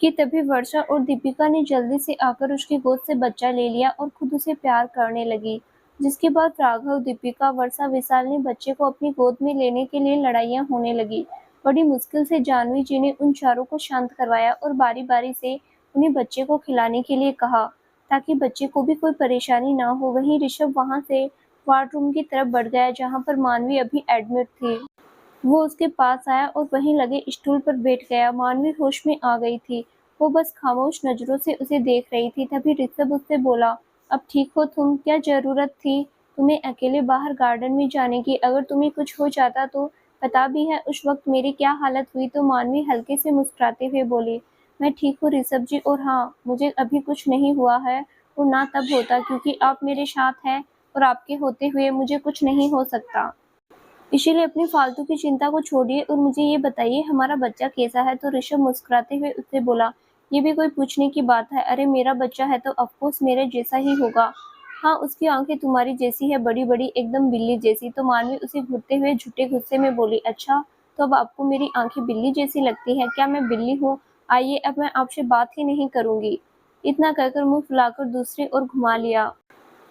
S1: कि तभी वर्षा और दीपिका ने जल्दी से आकर उसकी गोद से बच्चा ले लिया और खुद उसे प्यार करने लगी। जिसके बाद राघव, दीपिका, वर्षा, विशाल ने बच्चे को अपनी गोद में लेने के लिए लड़ाइयाँ होने लगी। बड़ी मुश्किल से जानवी जी ने उन चारों को शांत करवाया और बारी बारी से उन्हें बच्चे को खिलाने के लिए कहा, ताकि बच्चे को भी कोई परेशानी ना हो। वहीं ऋषभ वहां से वार्डरूम की तरफ बढ़ गया, जहाँ पर मानवी अभी एडमिट थी। वो उसके पास आया और वहीं लगे स्टूल पर बैठ गया। मानवी होश में आ गई थी। वो बस खामोश नजरों से उसे देख रही थी। तभी ऋषभ उससे बोला, अब ठीक हो तुम? क्या जरूरत थी तुम्हें अकेले बाहर गार्डन में जाने की? अगर तुम्हें कुछ हो जाता तो पता भी है उस वक्त मेरी क्या हालत हुई। तो मानवी हल्के से मुस्कुराते हुए बोली, मैं ठीक हूँ ऋषभ जी, और हाँ, मुझे अभी कुछ नहीं हुआ है और ना तब होता, क्योंकि आप मेरे साथ हैं और आपके होते हुए मुझे कुछ नहीं हो सकता। इसीलिए अपनी फालतू की चिंता को छोड़िए और मुझे ये बताइए हमारा बच्चा कैसा है? तो ऋषभ मुस्कुराते हुए उससे बोला, ये भी कोई पूछने की बात है? अरे मेरा बच्चा है तो ऑफ कोर्स मेरे जैसा ही होगा। हाँ, उसकी आंखें तुम्हारी जैसी है, बड़ी-बड़ी एकदम बिल्ली जैसी। तो मानवी उसे घूरते हुए झूठे गुस्से में बोली, अच्छा तो अब आपको मेरी आंखें बिल्ली जैसी लगती है? क्या मैं बिल्ली हूँ? आइए अब मैं आपसे बात ही नहीं करूंगी। इतना कहकर मुंह फुलाकर दूसरी ओर घुमा लिया।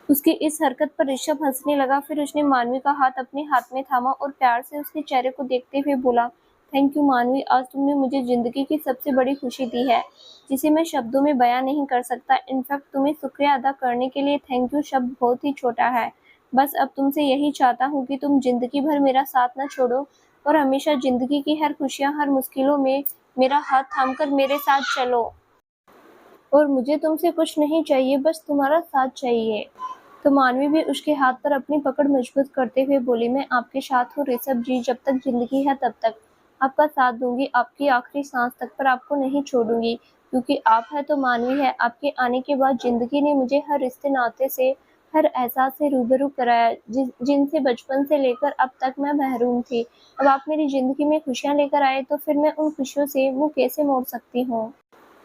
S1: उसकी इस हरकत पर ऋषभ हंसने लगा। फिर उसने मानवी का हाथ अपने हाथ में थामा और प्यार से उसके चेहरे को देखते हुए बोला, थैंक यू मानवी, आज तुमने मुझे जिंदगी की सबसे बड़ी खुशी दी है, जिसे मैं शब्दों में बयां नहीं कर सकता। इनफैक्ट तुम्हें शुक्रिया अदा करने के लिए थैंक यू शब्द बहुत ही छोटा है। बस अब तुमसे यही चाहता हूँ कि तुम जिंदगी भर मेरा साथ न छोड़ो और हमेशा जिंदगी की हर खुशियाँ, हर मुश्किलों में मेरा हाथ थामकर मेरे साथ चलो। और मुझे तुमसे कुछ नहीं चाहिए, बस तुम्हारा साथ चाहिए। तो मानवी भी उसके हाथ पर अपनी पकड़ मजबूत करते हुए बोली, मैं आपके साथ हूँ ऋषभ जी, जब तक जिंदगी है तब तक आपका साथ दूंगी, आपकी आखिरी सांस तक, पर आपको नहीं छोड़ूंगी, क्योंकि आप है तो मानवी है। आपके आने के बाद जिंदगी ने मुझे हर रिश्ते नाते से, हर एहसास से रूबरू कराया जिनसे बचपन से लेकर अब तक मैं महरूम थी। अब आप मेरी जिंदगी में खुशियां लेकर आए तो फिर मैं उन खुशियों से मुंह कैसे मोड़ सकती हूँ?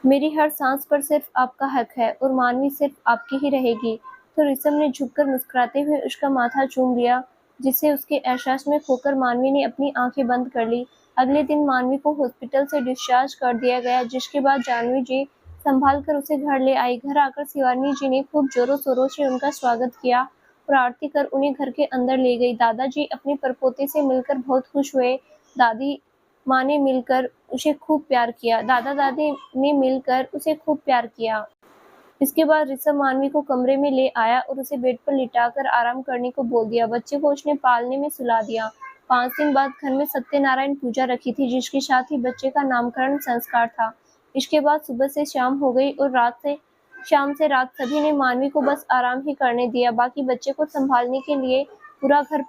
S1: मेरी हर सांस पर सिर्फ आपका हक है और मानवी सिर्फ आपकी ही रहेगी। तो ऋषभ ने झुककर मुस्कुराते हुए उसका माथा चूम लिया, जिससे उसके एहसास में खोकर मानवी ने अपनी आंखें बंद कर ली। अगले दिन मानवी को हॉस्पिटल से डिस्चार्ज कर दिया गया, जिसके बाद जानवी जी संभाल कर उसे घर ले आई। घर आकर शिवानी जी ने खूब जोरों शोरों से उनका स्वागत किया और आरती कर उन्हें घर के अंदर ले गई। दादाजी अपने परपोते से मिलकर बहुत खुश हुए। दादी माँ ने मिलकर उसे खूब प्यार किया। दादा-दादी ने मिलकर उसे खूब प्यार किया। इसके बाद ऋषभ मानवी को कमरे में ले आया और उसे बेड पर लिटाकर आराम करने को बोल दिया। बच्चे को उसने पालने में सुला दिया। 5 दिन बाद घर में सत्यनारायण पूजा रखी थी, जिसके साथ ही बच्चे का नामकरण संस्कार था। इसके बाद सुबह से शाम हो गई और शाम से रात सभी ने मानवी को बस आराम ही करने दिया। बाकी बच्चे को संभालने के लिए पूरा घर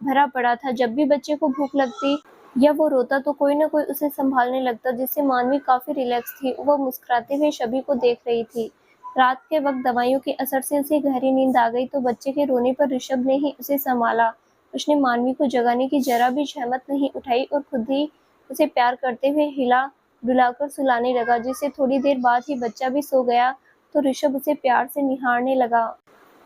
S1: भरा पड़ा था। जब भी बच्चे को भूख लगती या वो रोता तो कोई न कोई उसे संभालने लगता, जिससे मानवी काफी रिलैक्स थी। वो मुस्कुराते हुए सभी को देख रही थी। रात के वक्त दवाइयों के असर से उसे गहरी नींद आ गई, तो बच्चे के रोने पर ऋषभ ने ही उसे संभाला। उसने मानवी को जगाने की जरा भी जहमत नहीं उठाई और खुद ही उसे प्यार करते हुए हिला डुलाकर सुलाने लगा, जिससे थोड़ी देर बाद ही बच्चा भी सो गया। तो ऋषभ उसे प्यार से निहारने लगा।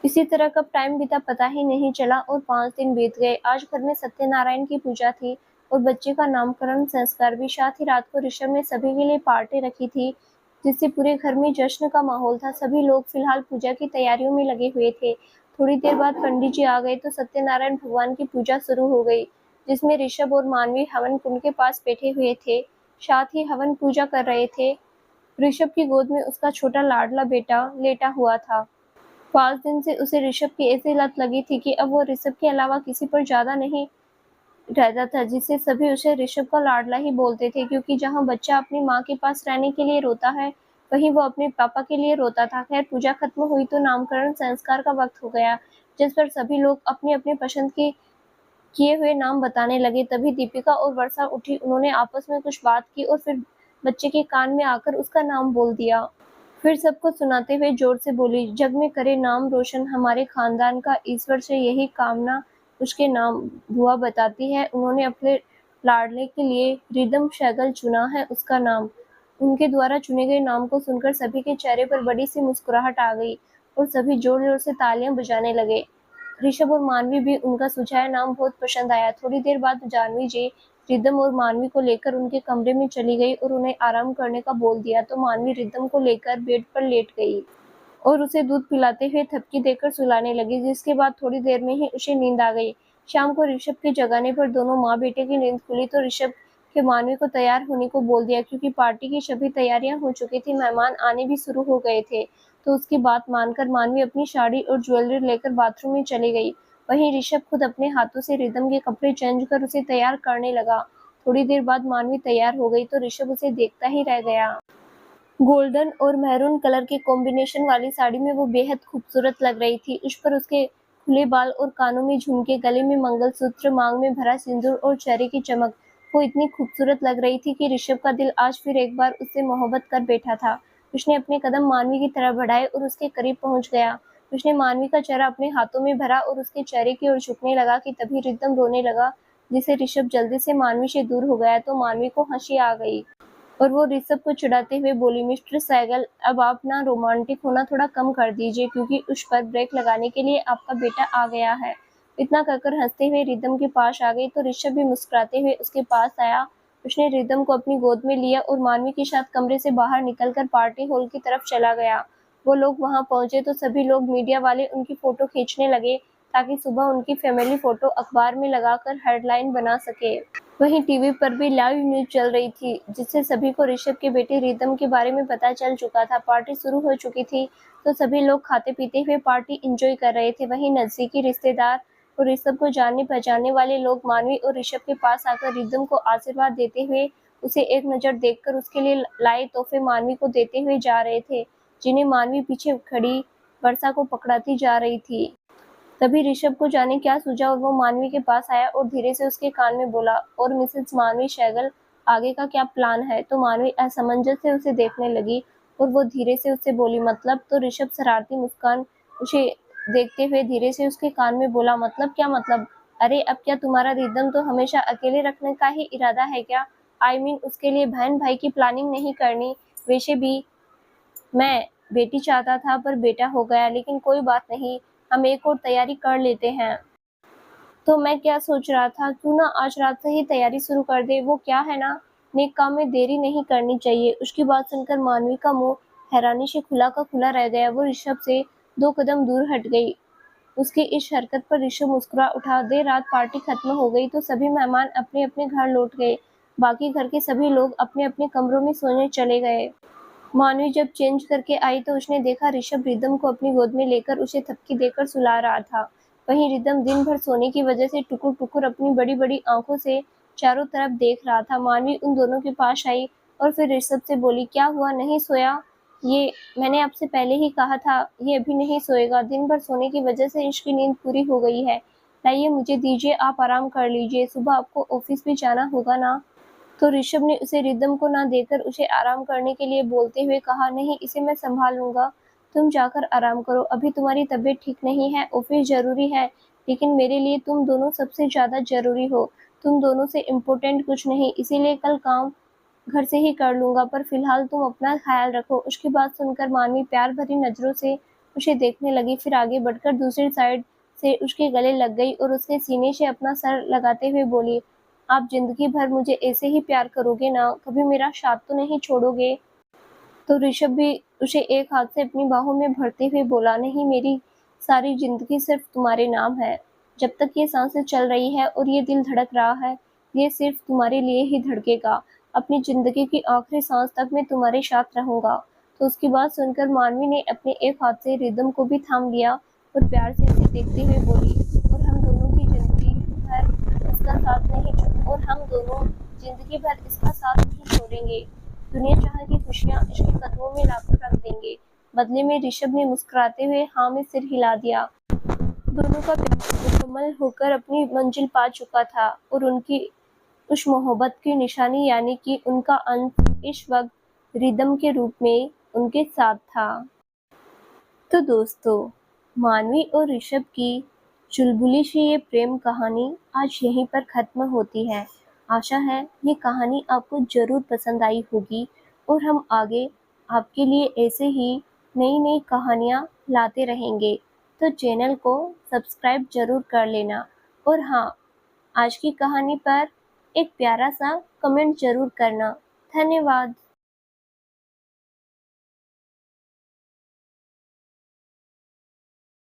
S1: इसी तरह कब टाइम बीता पता ही नहीं चला और 5 दिन बीत गए। आज घर में सत्यनारायण की पूजा थी और बच्चे का नामकरण संस्कार भी। साथ ही रात को ऋषभ ने सभी के लिए पार्टी रखी थी, जिससे पूरे घर में जश्न का माहौल था। सभी लोग फिलहाल पूजा की तैयारियों में लगे हुए थे। थोड़ी देर बाद पंडित जी आ गए तो सत्यनारायण भगवान की पूजा शुरू हो गई, जिसमें ऋषभ और मानवी हवन कुंड के पास बैठे हुए थे, साथ ही हवन पूजा कर रहे थे। ऋषभ की गोद में उसका छोटा लाडला बेटा लेटा हुआ था। 5 दिन से उसे ऋषभ की ऐसी लत लगी थी कि अब वो ऋषभ के अलावा किसी पर ज्यादा नहीं रहता था, जिससे सभी उसे ऋषभ का लाडला ही बोलते थे, क्योंकि जहाँ बच्चा अपनी माँ के पास रहने के लिए रोता है, वहीं वो अपने पापा के लिए रोता था। खैर पूजा खत्म हुई तो नामकरण संस्कार का वक्त हो गया, जिस पर सभी लोग अपने अपने पसंद के किए हुए नाम बताने लगे। तभी दीपिका और वर्षा उठी। उन्होंने आपस में कुछ बात की और फिर बच्चे के कान में आकर उसका नाम बोल दिया। फिर सबको सुनाते हुए जोर से बोली, जग में करे नाम रोशन हमारे खानदान का, ईश्वर से यही कामना उसके नाम। बुआ बताती है उन्होंने अपने लाडले के लिए रिदम शैगल चुना है उसका नाम। उनके द्वारा चुने गए नाम को सुनकर सभी के चेहरे पर बड़ी सी मुस्कुराहट आ गई और सभी जोर जोर से तालियां बजाने लगे। ऋषभ और मानवी भी उनका सुझाया नाम बहुत पसंद आया। थोड़ी देर बाद जानवी जी रिदम और मानवी को लेकर उनके कमरे में चली गई और उन्हें आराम करने का बोल दिया। तो मानवी रिदम को लेकर बेड पर लेट गई और उसे दूध पिलाते हुए थपकी देकर सुलाने लगी, जिसके बाद थोड़ी देर में ही उसे नींद आ गई। शाम को ऋषभ के जगाने पर दोनों माँ बेटे की नींद खुली तो ऋषभ के मानवी को तैयार होने को बोल दिया, क्योंकि पार्टी की सभी तैयारियां हो चुकी थी, मेहमान आने भी शुरू हो गए थे। तो उसकी बात मानकर मानवी अपनी साड़ी और ज्वेलरी लेकर बाथरूम में चली गई। वहीं ऋषभ खुद अपने हाथों से रिदम के कपड़े चेंज कर उसे तैयार करने लगा। थोड़ी देर बाद मानवी तैयार हो गई तो ऋषभ उसे देखता ही रह गया। गोल्डन और मैरून कलर के कॉम्बिनेशन वाली साड़ी में वो बेहद खूबसूरत लग रही थी। उस पर उसके खुले बाल और कानों में झुमके, गले में मंगलसूत्र, मांग में भरा सिंदूर और चेहरे की चमक वो इतनी खूबसूरत लग रही थी कि ऋषभ का दिल आज फिर एक बार उससे मोहब्बत कर बैठा था। उसने अपने कदम मानवी की तरफ बढ़ाए और उसके करीब पहुंच गया। उसने मानवी का चेहरा अपने हाथों में भरा और उसके चेहरे की ओर झुकने लगा कि तभी रिदम रोने लगा। जिससे ऋषभ जल्दी से मानवी से दूर हो गया। तो मानवी को हंसी आ गई और वो ऋषभ को चिढ़ाते हुए बोली, मिस्टर सहगल, अब आप ना रोमांटिक होना थोड़ा कम कर दीजिए, क्योंकि उस पर ब्रेक लगाने के लिए आपका बेटा आ गया है। इतना कहकर हंसते हुए रिदम के पास आ गई तो ऋषभ भी मुस्कुराते हुए उसके पास आया। उसने रिदम को अपनी गोद में लिया और मानवी के साथ कमरे से बाहर निकलकर पार्टी हॉल की तरफ चला गया। वो लोग वहां पहुंचे तो सभी लोग मीडिया वाले उनकी फोटो खींचने लगे, ताकि सुबह उनकी फैमिली फोटो अखबार में लगाकर हेडलाइन बना सके। वहीं टीवी पर भी लाइव न्यूज चल रही थी, जिससे सभी को ऋषभ के बेटे रिदम के बारे में पता चल चुका था। पार्टी शुरू हो चुकी थी तो सभी लोग खाते पीते हुए पार्टी एंजॉय कर रहे थे। वहीं नजदीकी रिश्तेदार और ऋषभ को जानने पहचानने वाले लोग मानवी और ऋषभ के पास आकर रिदम को आशीर्वाद देते हुए उसे एक नज़र देखकर उसके लिए लाए तोहफे मानवी को देते हुए जा रहे थे, जिन्हें मानवी पीछे खड़ी वर्षा को पकड़ाती जा रही थी। तभी ऋषभ को जाने क्या सूझा और वो मानवी के पास आया और धीरे से उसके कान में बोला, और मिसेस मानवी सहगल, आगे का क्या प्लान है? तो मानवी असमंजस से उसे देखने लगी और वो धीरे से उससे बोली, मतलब? तो ऋषभ शरारती मुस्कान उसे देखते हुए धीरे से उसके कान में बोला, मतलब क्या मतलब? अरे अब क्या तुम्हारा रिदम तो हमेशा अकेले रखने का ही इरादा है क्या? आई मीन उसके लिए बहन भाई की प्लानिंग नहीं करनी? वैसे भी मैं बेटी चाहता था पर बेटा हो गया, लेकिन कोई बात नहीं, हम एक और तैयारी कर लेते हैं। तो मैं क्या सोच रहा था, क्यों ना आज रात से ही तैयारी शुरू कर दे। वो क्या है ना, नेक काम में देरी नहीं करनी चाहिए। उसकी बात सुनकर मानवी का मुंह हैरानी से खुला का खुला रह गया। वो ऋषभ से 2 कदम दूर हट गई। उसकी इस हरकत पर ऋषभ मुस्कुरा उठा। देर रात पार्टी खत्म हो गई तो सभी मेहमान अपने अपने घर लौट गए। बाकी घर के सभी लोग अपने अपने कमरों में सोने चले गए। मानवी जब चेंज करके आई तो उसने देखा ऋषभ रिदम को अपनी गोद में लेकर उसे थपकी देकर सुला रहा था। वहीं रिदम दिन भर सोने की वजह से टुकुर टुकुर अपनी बड़ी बड़ी आंखों से चारों तरफ देख रहा था। मानवी उन दोनों के पास आई और फिर ऋषभ से बोली, क्या हुआ, नहीं सोया? ये मैंने आपसे पहले ही कहा था, ये अभी नहीं सोएगा। दिन भर सोने की वजह से इसकी नींद पूरी हो गई है। लाइए मुझे दीजिए, आप आराम कर लीजिए, सुबह आपको ऑफिस भी जाना होगा ना। तो ऋषभ ने उसे रिदम को ना देकर उसे आराम करने के लिए बोलते हुए कहा, नहीं, इसे मैं संभाल लूंगा, तुम जाकर आराम करो, अभी तुम्हारी तबीयत ठीक नहीं है, ऑफिस जरूरी है, लेकिन मेरे लिए तुम दोनों सबसे ज्यादा जरूरी हो। तुम दोनों से इम्पोर्टेंट कुछ नहीं, इसीलिए कल काम घर से ही कर लूंगा, पर फिलहाल तुम अपना ख्याल रखो। उसकी बात सुनकर मानवी प्यार भरी नजरों से उसे देखने लगी, फिर आगे बढ़कर दूसरी साइड से उसके गले लग गई और उसके सीने से अपना सर लगाते हुए बोली, आप जिंदगी भर मुझे ऐसे ही प्यार करोगे ना, कभी मेरा साथ तो नहीं छोड़ोगे? तो ऋषभ भी उसे एक हाथ से अपनी बाहों में भरते हुए बोला, नहीं, मेरी सारी जिंदगी सिर्फ तुम्हारे नाम है। जब तक ये सांसें चल रही है और ये दिल धड़क रहा है, ये सिर्फ तुम्हारे लिए ही धड़केगा। अपनी जिंदगी की आखिरी सांस तक मैं तुम्हारे साथ रहूंगा। तो उसकी बात सुनकर मानवी ने अपने एक हाथ से रिदम को भी थाम लिया और प्यार से उसे देखते हुए बोली, और हम दोनों की जिंदगी भर इसका साथ नहीं और हम दोनों जिंदगी भर इसका साथ नहीं छोड़ेंगे। दुनिया जहाँ की खुशियाँ इसके कदमों में लाकर रख देंगे। बदले में ऋषभ ने मुस्कुराते हुए हाँ में सिर हिला दिया। दोनों का प्यार मुकम्मल होकर अपनी मंजिल पा चुका था और उनकी उस मोहब्बत की निशानी यानी कि उनका अंत इस वक्त रिदम के रूप में उनके साथ था। तो दोस्तों, मानवी और ऋषभ की चुलबुली सी ये प्रेम कहानी आज यहीं पर खत्म होती है। आशा है ये कहानी आपको जरूर पसंद आई होगी और हम आगे आपके लिए ऐसे ही नई नई कहानियाँ लाते रहेंगे। तो चैनल को सब्सक्राइब जरूर कर लेना और हाँ, आज की कहानी पर एक प्यारा सा कमेंट जरूर करना। धन्यवाद।